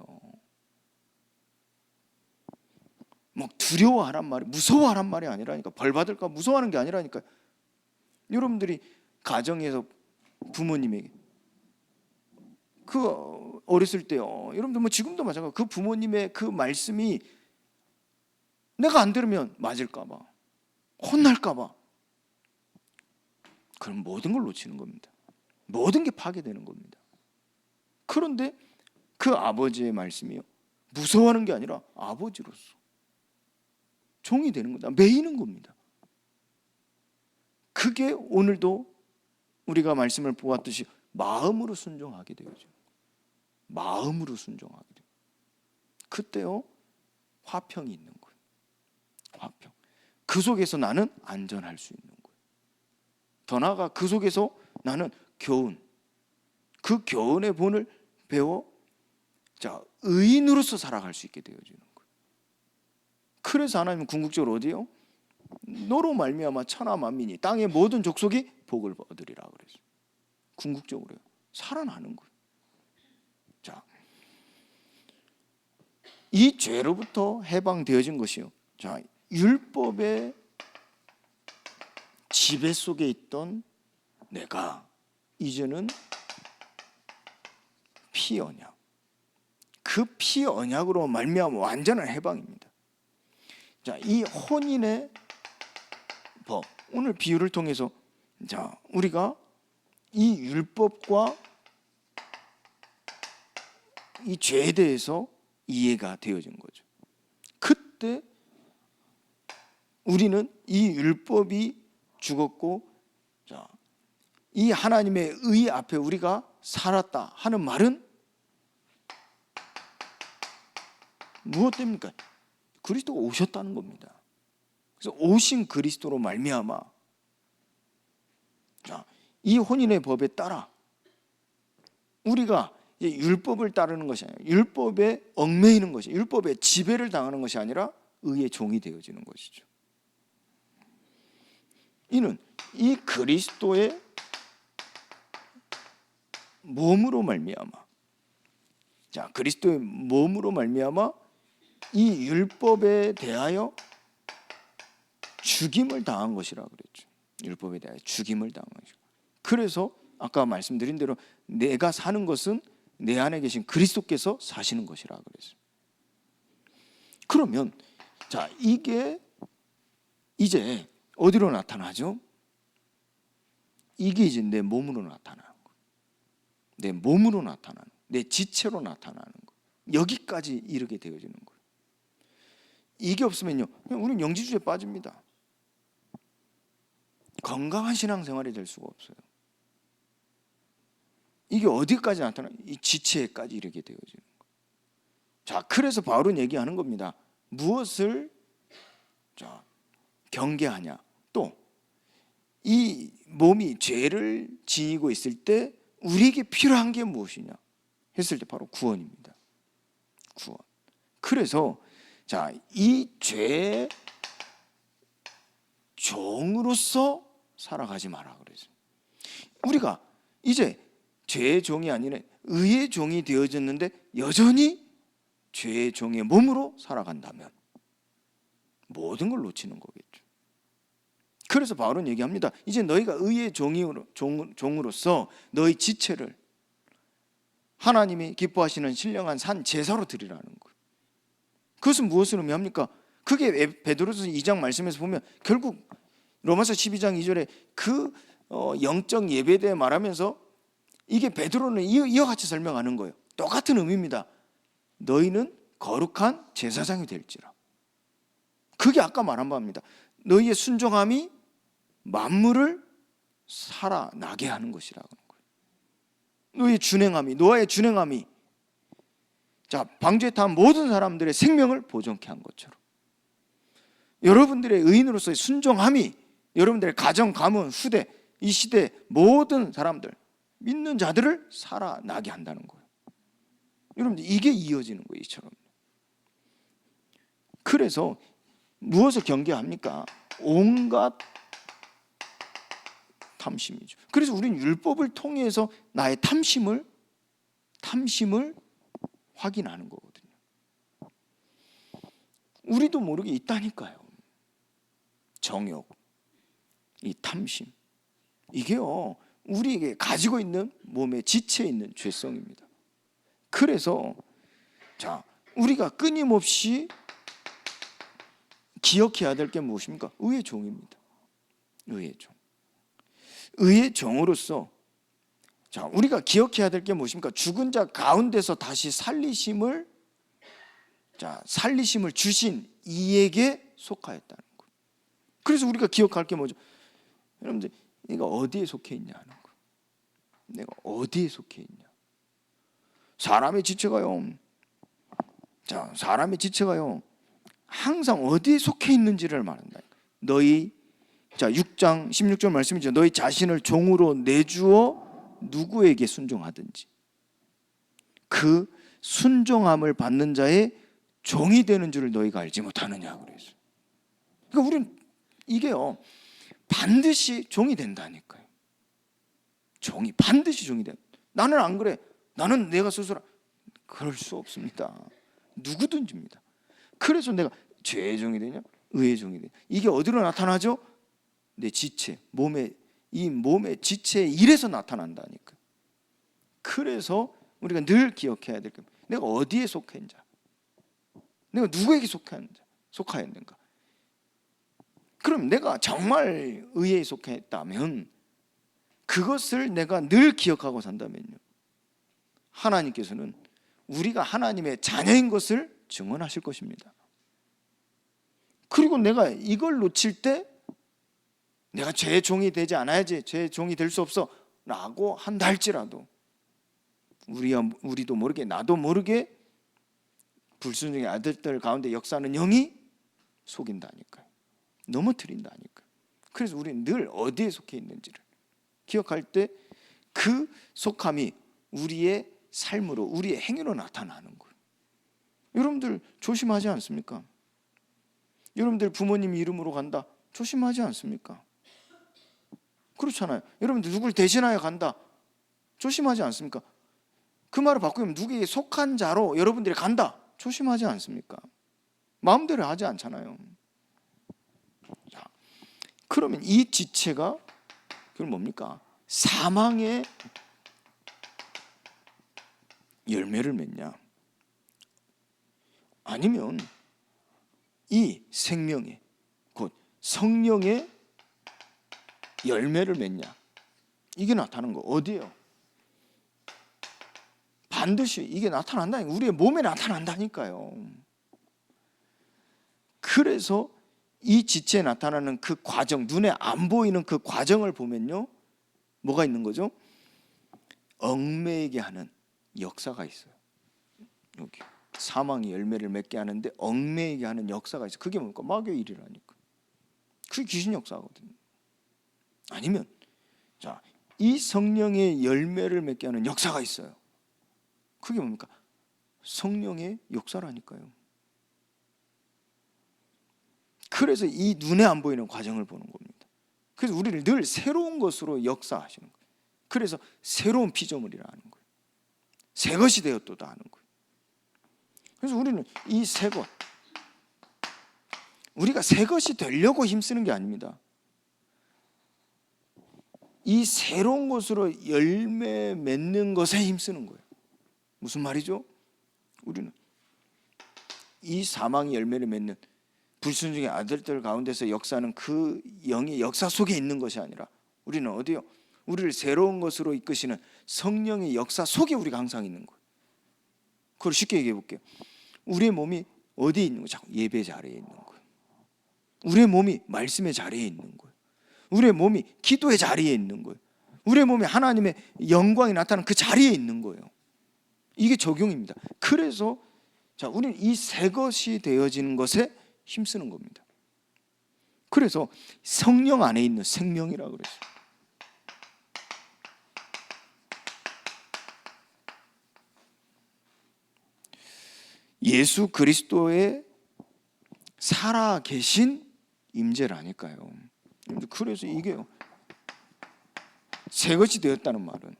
뭐 두려워하란 말이, 무서워하란 말이 아니라니까. 벌 받을까 무서워하는 게 아니라니까. 여러분들이 가정에서 부모님에게 그 어렸을 때요, 여러분들 뭐 지금도 마찬가지고 그 부모님의 그 말씀이 내가 안 들으면 맞을까 봐, 혼날까 봐, 그럼 모든 걸 놓치는 겁니다. 모든 게 파괴되는 겁니다. 그런데 그 아버지의 말씀이요, 무서워하는 게 아니라 아버지로서 종이 되는 겁니다. 매이는 겁니다. 그게 오늘도 우리가 말씀을 보았듯이 마음으로 순종하게 되어져. 마음으로 순종하게 돼요. 그때요, 화평이 있는 거예요. 화평. 그 속에서 나는 안전할 수 있는 거예요. 더 나아가 그 속에서 나는 교훈, 그 교훈의 본을 배워 의인으로서 살아갈 수 있게 되어지는 거예요. 그래서 하나님은 궁극적으로 어디요? 너로 말미암아 천하 만민이, 땅의 모든 족속이 복을 얻으리라 그랬어요. 궁극적으로요. 살아나는 거예요. 자, 이 죄로부터 해방되어진 것이요. 자, 율법의 지배 속에 있던 내가 이제는 피언약, 그 피언약으로 말미암아 완전한 해방입니다. 자, 이 혼인의 법, 오늘 비유를 통해서 자, 우리가 이 율법과 이 죄에 대해서 이해가 되어진 거죠. 그때 우리는 이 율법이 죽었고, 자, 이 하나님의 의 앞에 우리가 살았다 하는 말은 무엇 때문입니까? 그리스도가 오셨다는 겁니다. 그래서 오신 그리스도로 말미암아, 자, 이 혼인의 법에 따라 우리가 율법을 따르는 것이 아니라, 율법에 얽매이는 것이, 율법에 지배를 당하는 것이 아니라 의의 종이 되어지는 것이죠. 이는 이 그리스도의 몸으로 말미암아, 자, 그리스도의 몸으로 말미암아 이 율법에 대하여 죽임을 당한 것이라 그랬죠. 율법에 대하여 죽임을 당한 것이죠. 그래서 아까 말씀드린 대로 내가 사는 것은 내 안에 계신 그리스도께서 사시는 것이라 그랬어요. 그러면 자, 이게 이제 어디로 나타나죠? 이게 이제 내 몸으로 나타나는 거예요. 내 몸으로 나타나는 거예요. 내 지체로 나타나는 거예요. 여기까지 이르게 되어지는 거예요. 이게 없으면요, 우리는 영지주의에 빠집니다. 건강한 신앙생활이 될 수가 없어요. 이게 어디까지 나타나? 이 지체까지 이르게 되어지는 거예요. 자, 그래서 바울은 얘기하는 겁니다. 무엇을 자, 경계하냐? 또 이 몸이 죄를 지니고 있을 때 우리에게 필요한 게 무엇이냐 했을 때 바로 구원입니다. 구원. 그래서 자, 이 죄의 종으로서 살아가지 마라 그래서 우리가 이제 죄의 종이 아니라 의의 종이 되어졌는데 여전히 죄의 종의 몸으로 살아간다면 모든 걸 놓치는 거겠죠. 그래서 바울은 얘기합니다. 이제 너희가 의의 종으로서 너희 지체를 하나님이 기뻐하시는 신령한 산 제사로 드리라는 거예요. 그것은 무엇을 의미합니까? 그게 베드로서 2장 말씀에서 보면 결국 로마서 12장 2절에 그 영적 예배에 대해 말하면서 이게 베드로는 이와 같이 설명하는 거예요. 똑같은 의미입니다. 너희는 거룩한 제사장이 될지라. 그게 아까 말한 바입니다. 너희의 순종함이 만물을 살아나게 하는 것이라는 거예요. 노아의 준행함이 방주에 탄 모든 사람들의 생명을 보존케 한 것처럼 여러분들의 의인으로서의 순종함이 여러분들의 가정, 가문, 후대, 이 시대 모든 사람들, 믿는 자들을 살아나게 한다는 거예요. 여러분들 이게 이어지는 거예요. 이처럼. 그래서 무엇을 경계합니까? 온갖 탐심이죠. 그래서 우리는 율법을 통해서 나의 탐심을 확인하는 거거든요. 우리도 모르게 있다니까요. 정욕, 이 탐심, 이게요 우리에게 가지고 있는 몸의 지체에 있는 죄성입니다. 그래서 우리가 끊임없이 기억해야 될 게 무엇입니까? 의의 종입니다. 의의 종. 의의 종으로서 우리가 기억해야 될 게 무엇입니까? 죽은 자 가운데서 다시 살리심을 주신 이에게 속하였다는 거예요. 그래서 우리가 기억할 게 뭐죠? 여러분들, 내가 어디에 속해 있냐는 거예요. 내가 어디에 속해 있냐. 사람의 지체가요. 사람의 지체가요. 항상 어디에 속해 있는지를 말한다. 너희 6장 16절 말씀이죠. 너희 자신을 종으로 내주어 누구에게 순종하든지 그 순종함을 받는 자의 종이 되는 줄을 너희가 알지 못하느냐 그래서. 그러니까 우리는 이게요 반드시 종이 된다니까요. 종이 반드시 종이 된다. 나는 안 그래. 나는 내가 스스로 그럴 수 없습니다. 누구든지입니다. 그래서 내가 죄의 종이 되냐 의의 종이 되냐 이게 어디로 나타나죠? 내 지체, 몸의 지체의 일에서 나타난다니까. 그래서 우리가 늘 기억해야 될 게 내가 어디에 속했는지, 내가 누구에게 속하였는가. 그럼 내가 정말 의에 속했다면 그것을 내가 늘 기억하고 산다면요, 하나님께서는 우리가 하나님의 자녀인 것을 증언하실 것입니다. 그리고 내가 이걸 놓칠 때 내가 죄의 종이 되지 않아야지, 죄의 종이 될 수 없어 라고 한다 할지라도 우리도 모르게 나도 모르게 불순종의 아들들 가운데 역사하는 영이 속인다니까요. 넘어뜨린다니까요. 그래서 우리는 늘 어디에 속해 있는지를 기억할 때 그 속함이 우리의 삶으로, 우리의 행위로 나타나는 거예요. 여러분들 조심하지 않습니까? 여러분들 부모님 이름으로 간다, 조심하지 않습니까? 그렇잖아요. 여러분들 누굴 대신하여 간다, 조심하지 않습니까? 그 말을 바꾸면 누구에게 속한 자로 여러분들이 간다, 조심하지 않습니까? 마음대로 하지 않잖아요. 자, 그러면 이 지체가 그럼 뭡니까? 사망의 열매를 맺냐, 아니면 이 생명의 곧 성령의 열매를 맺냐, 이게 나타나는 거 어디예요? 반드시 이게 나타난다니까. 우리의 몸에 나타난다니까요. 그래서 이 지체에 나타나는 그 과정, 눈에 안 보이는 그 과정을 보면요, 뭐가 있는 거죠? 얽매이게 하는 역사가 있어요. 여기 사망의 열매를 맺게 하는데 얽매이게 하는 역사가 있어요. 그게 뭡니까? 마귀의 일이라니까. 그게 귀신 역사거든요. 아니면 이 성령의 열매를 맺게 하는 역사가 있어요. 그게 뭡니까? 성령의 역사라니까요. 그래서 이 눈에 안 보이는 과정을 보는 겁니다. 그래서 우리를 늘 새로운 것으로 역사하시는 거예요. 그래서 새로운 피조물이라 하는 거예요. 새 것이 되었도다 하는 거예요. 그래서 우리는 이 새 것, 우리가 새 것이 되려고 힘쓰는 게 아닙니다. 이 새로운 것으로 열매 맺는 것에 힘쓰는 거예요. 무슨 말이죠? 우리는 이 사망이 열매를 맺는 불순종의 아들들 가운데서 역사하는 그 영의 역사 속에 있는 것이 아니라 우리는 어디요? 우리를 새로운 것으로 이끄시는 성령의 역사 속에 우리가 항상 있는 거예요. 그걸 쉽게 얘기해 볼게요. 우리의 몸이 어디에 있는 거예요? 예배 자리에 있는 거예요. 우리의 몸이 말씀의 자리에 있는 거예요. 우리의 몸이 기도의 자리에 있는 거예요. 우리의 몸이 하나님의 영광이 나타나는 그 자리에 있는 거예요. 이게 적용입니다. 그래서 우리는 이 새 것이 되어지는 것에 힘쓰는 겁니다. 그래서 성령 안에 있는 생명이라고 그랬어요. 예수 그리스도의 살아 계신 임재라니까요. 그래서 이게요, 새 것이 되었다는 말은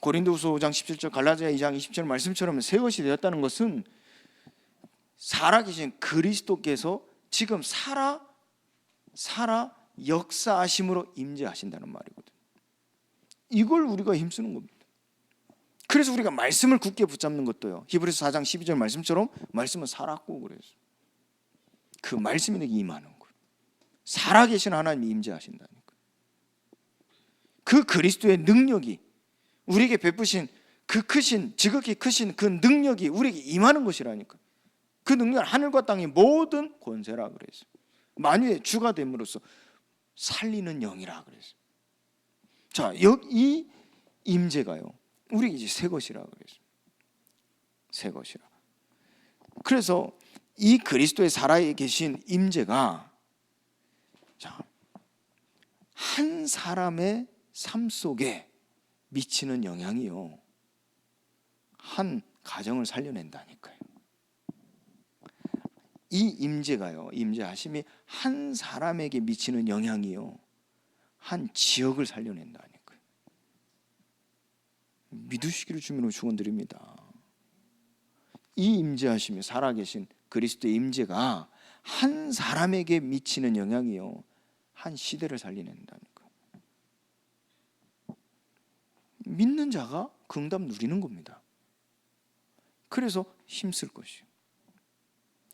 고린도후서 5장 17절, 갈라디아 2장 20절 말씀처럼 새 것이 되었다는 것은 살아계신 그리스도께서 지금 살아 역사하심으로 임재하신다는 말이거든요. 이걸 우리가 힘쓰는 겁니다. 그래서 우리가 말씀을 굳게 붙잡는 것도요, 히브리서 4장 12절 말씀처럼 말씀은 살았고 그래서 그 말씀이 내게 임하는 거예요. 살아계신 하나님이 임재하신다니까. 그 그리스도의 능력이 우리에게 베푸신 그 크신, 지극히 크신 그 능력이 우리에게 임하는 것이라니까. 그 능력은 하늘과 땅의 모든 권세라 그랬어요. 만유의 주가 됨으로써 살리는 영이라 그랬어요. 자, 이 임재가요, 우리에게 이제 새 것이라 그랬어요. 새 것이라. 그래서 이 그리스도의 살아 계신 임재가 한 사람의 삶 속에 미치는 영향이요, 한 가정을 살려낸다니까요. 이 임재가요, 임재하심이 한 사람에게 미치는 영향이요, 한 지역을 살려낸다니까요. 믿으시기를 주님으로 축원드립니다. 이 임재하심이 살아계신 그리스도의 임재가 한 사람에게 미치는 영향이요, 한 시대를 살려낸다니까요. 믿는 자가 그 응답 누리는 겁니다. 그래서 힘쓸 것이요,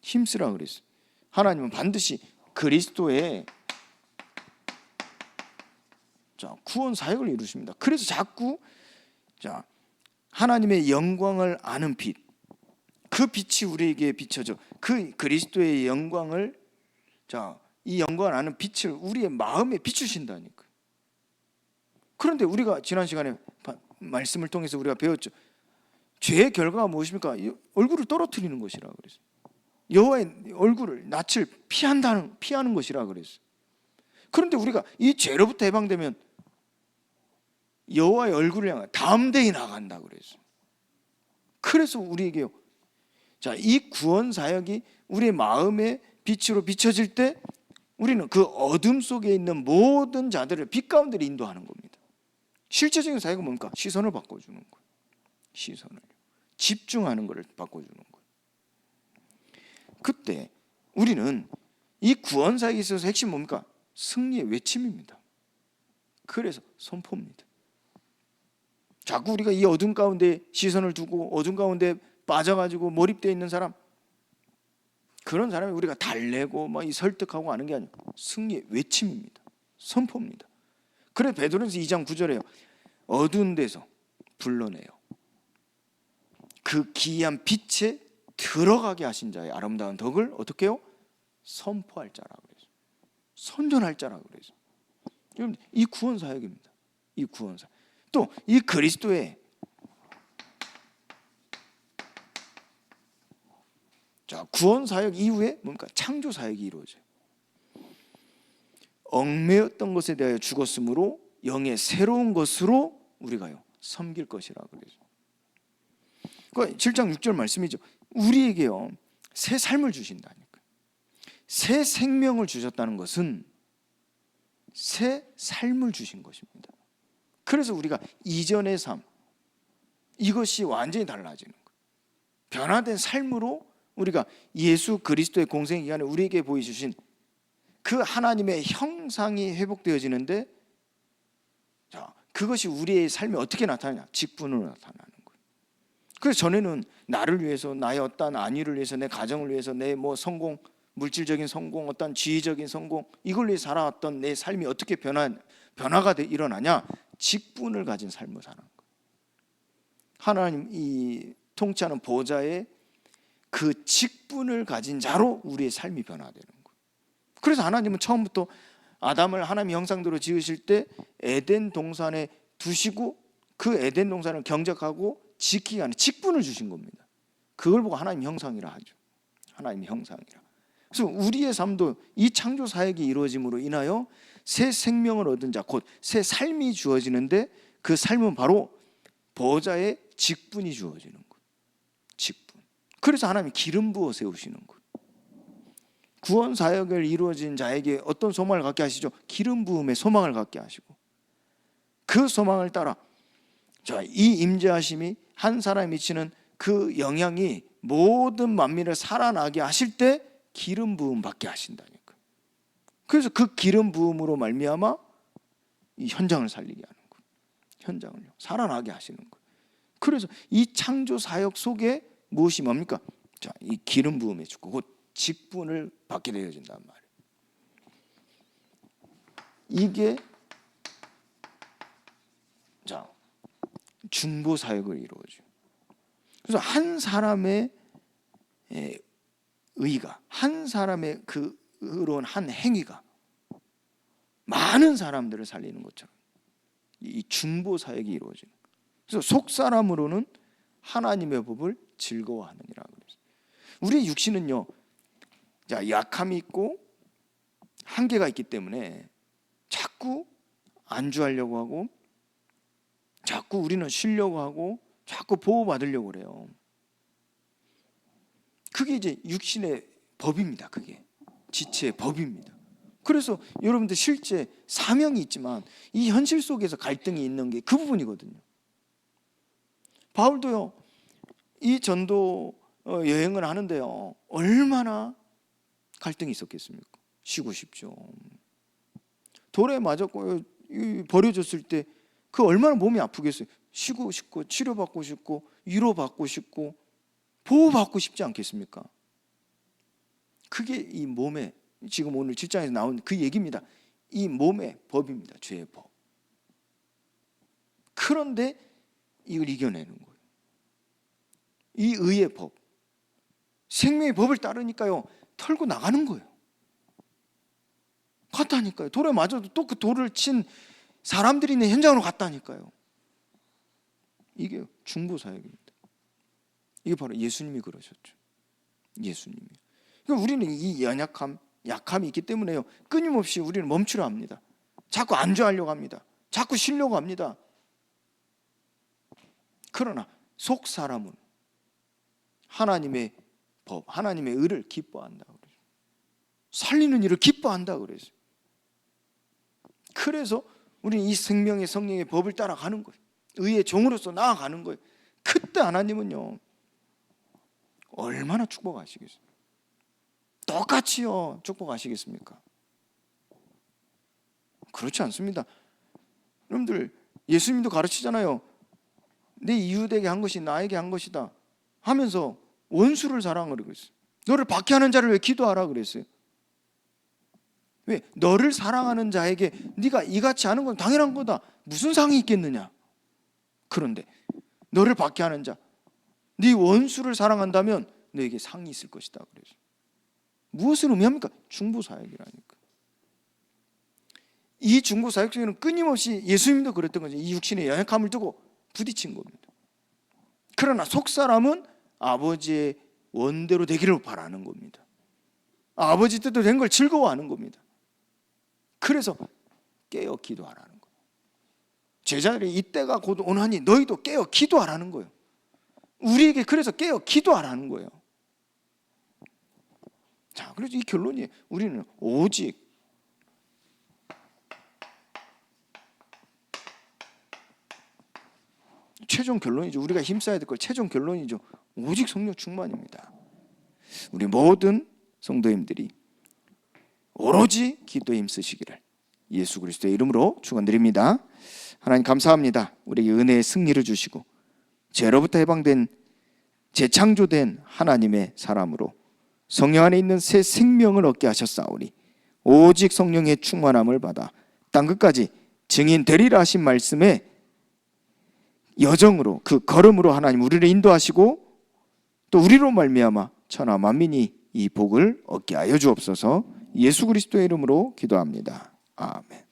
힘쓰라 그랬어요. 하나님은 반드시 그리스도의 구원 사역을 이루십니다. 그래서 자꾸 하나님의 영광을 아는 빛, 그 빛이 우리에게 비춰져 그 그리스도의 영광을, 이 영광을 아는 빛을 우리의 마음에 비추신다니까. 그런데 우리가 지난 시간에 말씀을 통해서 우리가 배웠죠. 죄의 결과가 무엇입니까? 얼굴을 떨어뜨리는 것이라 그랬어요. 여호와의 얼굴을, 낯을 피하는 것이라 그랬어요. 그런데 우리가 이 죄로부터 해방되면 여호와의 얼굴을 향해 다음 대에 나간다 그랬어요. 그래서 우리에게요, 이 구원 사역이 우리의 마음의 빛으로 비춰질 때 우리는 그 어둠 속에 있는 모든 자들을 빛 가운데로 인도하는 겁니다. 실제적인 사역은 뭡니까? 시선을 바꿔주는 거예요. 시선을 집중하는 것을 바꿔주는 거예요. 그때 우리는 이 구원 사역에 있어서 핵심 뭡니까? 승리의 외침입니다. 그래서 선포입니다. 자꾸 우리가 이 어둠 가운데 시선을 두고 어둠 가운데 빠져가지고 몰입되어 있는 사람, 그런 사람이 우리가 달래고 이 설득하고 하는 게 아니고 승리의 외침입니다. 선포입니다. 그래서 베드로전서 2장 9절에요, 어두운 데서 불러내요 그 기이한 빛에 들어가게 하신 자의 아름다운 덕을 어떻게 해요? 선포할 자라고 그래서, 선전할 자라고 그래서. 여러분, 이 구원 사역입니다. 이 구원 사역. 또 이 그리스도의 구원 사역 이후에 뭡니까? 창조 사역이 이루어져요. 얽매였던 것에 대하여 죽었으므로 영의 새로운 것으로 우리가요 섬길 것이라 그래서. 7장 6절 말씀이죠. 우리에게요 새 삶을 주신다니까. 새 생명을 주셨다는 것은 새 삶을 주신 것입니다. 그래서 우리가 이전의 삶, 이것이 완전히 달라지는 거예요. 변화된 삶으로 우리가 예수 그리스도의 공생 기간에 우리에게 보여주신 그 하나님의 형상이 회복되어지는데 그것이 우리의 삶에 어떻게 나타나냐? 직분으로 나타나는 거예요. 그래서 전에는 나를 위해서, 나의 어떤 안위를 위해서, 내 가정을 위해서, 내 뭐 성공, 물질적인 성공, 어떤 지위적인 성공, 이걸 위해 살아왔던 내 삶이 어떻게 변화가 일어나냐? 직분을 가진 삶을 사는 거예요. 하나님 이 통치하는 보좌의 그 직분을 가진 자로 우리의 삶이 변화되는 거예요. 그래서 하나님은 처음부터 아담을 하나님의 형상대로 지으실 때 에덴 동산에 두시고 그 에덴 동산을 경작하고 지키게 하는 직분을 주신 겁니다. 그걸 보고 하나님 형상이라 하죠. 하나님 형상이라. 그래서 우리의 삶도 이 창조 사역이 이루어짐으로 인하여 새 생명을 얻은 자, 곧 새 삶이 주어지는데 그 삶은 바로 보좌의 직분이 주어지는 거예요. 직분. 그래서 하나님이 기름 부어 세우시는 거예요. 구원 사역을 이루어진 자에게 어떤 소망을 갖게 하시죠? 기름 부음의 소망을 갖게 하시고 그 소망을 따라 자, 이 임재하심이 한 사람에 미치는 그 영향이 모든 만민을 살아나게 하실 때 기름 부음 받게 하신다니까. 그래서 그 기름 부음으로 말미암아 이 현장을 살리게 하는 거예요. 현장을요 살아나게 하시는 거예요. 그래서 이 창조 사역 속에 무엇이 뭡니까? 자, 이 기름 부음의 축복, 곧 직분을 받게 되어진단 말이에요. 이게 자 중보 사역을 이루어져. 그래서 한 사람의 의가, 한 사람의 그 의로운 한 행위가 많은 사람들을 살리는 것처럼 이 중보 사역이 이루어지는. 그래서 속 사람으로는 하나님의 법을 즐거워하느니라 그랬어요. 우리의 육신은요, 자 약함이 있고 한계가 있기 때문에 자꾸 안주하려고 하고, 자꾸 우리는 쉬려고 하고, 자꾸 보호받으려고 그래요. 그게 이제 육신의 법입니다. 그게 지체의 법입니다. 그래서 여러분들 실제 사명이 있지만 이 현실 속에서 갈등이 있는 게 그 부분이거든요. 바울도요, 이 전도 여행을 하는데요, 얼마나 갈등이 있었겠습니까? 쉬고 싶죠. 돌에 맞았고 버려졌을 때 그 얼마나 몸이 아프겠어요. 쉬고 싶고 치료받고 싶고 위로받고 싶고 보호받고 싶지 않겠습니까? 그게 이 몸의, 지금 오늘 7장에서 나온 그 얘기입니다. 이 몸의 법입니다. 죄의 법. 그런데 이걸 이겨내는 거예요. 이 의의 법, 생명의 법을 따르니까요, 털고 나가는 거예요. 갔다니까요. 돌에 맞아도 또 그 돌을 친 사람들이 있는 현장으로 갔다니까요. 이게 중보 사역입니다. 이게 바로 예수님이 그러셨죠. 예수님이. 그러니까 우리는 이 약함이 있기 때문에요, 끊임없이 우리는 멈추려 합니다. 자꾸 안주하려고 합니다. 자꾸 쉬려고 합니다. 그러나 속 사람은 하나님의 법, 하나님의 의를 기뻐한다 그러죠. 살리는 일을 기뻐한다 그러죠. 그래서 우리는 이 생명의 성령의 법을 따라가는 거예요. 의의 종으로서 나아가는 거예요. 그때 하나님은요, 얼마나 축복하시겠어요? 똑같이요 축복하시겠습니까? 그렇지 않습니다. 여러분들 예수님도 가르치잖아요. 내 이웃에게 한 것이 나에게 한 것이다 하면서 원수를 사랑하라 그랬어요. 너를 박해하는 자를 왜 기도하라 그랬어요? 왜? 너를 사랑하는 자에게 네가 이같이 하는 건 당연한 거다. 무슨 상이 있겠느냐? 그런데 너를 박해하는 자, 네 원수를 사랑한다면 너에게 상이 있을 것이다 그래서. 무엇을 의미합니까? 중보 사역이라니까. 이 중보 사역 중에는 끊임없이 예수님도 그랬던 거죠. 이 육신의 연약함을 두고 부딪힌 겁니다. 그러나 속 사람은 아버지의 원대로 되기를 바라는 겁니다. 아버지 뜻대로 된 걸 즐거워하는 겁니다. 그래서 깨어 기도하라는 거예요. 제자들이 이때가 곧 오나니 너희도 깨어 기도하라는 거예요. 우리에게 그래서 깨어 기도하라는 거예요. 자, 그래서 이 결론이 우리는 오직 최종 결론이죠. 우리가 힘써야 될 걸 최종 결론이죠. 오직 성령 충만입니다. 우리 모든 성도님들이 오로지 기도에 힘쓰시기를 예수 그리스도의 이름으로 축원드립니다. 하나님 감사합니다. 우리에게 은혜의 승리를 주시고 죄로부터 해방된 재창조된 하나님의 사람으로 성령 안에 있는 새 생명을 얻게 하셨사오니 오직 성령의 충만함을 받아 땅끝까지 증인 되리라 하신 말씀의 여정으로 그 걸음으로 하나님 우리를 인도하시고 또 우리로 말미암아 천하 만민이 이 복을 얻게 하여 주옵소서. 예수 그리스도의 이름으로 기도합니다. 아멘.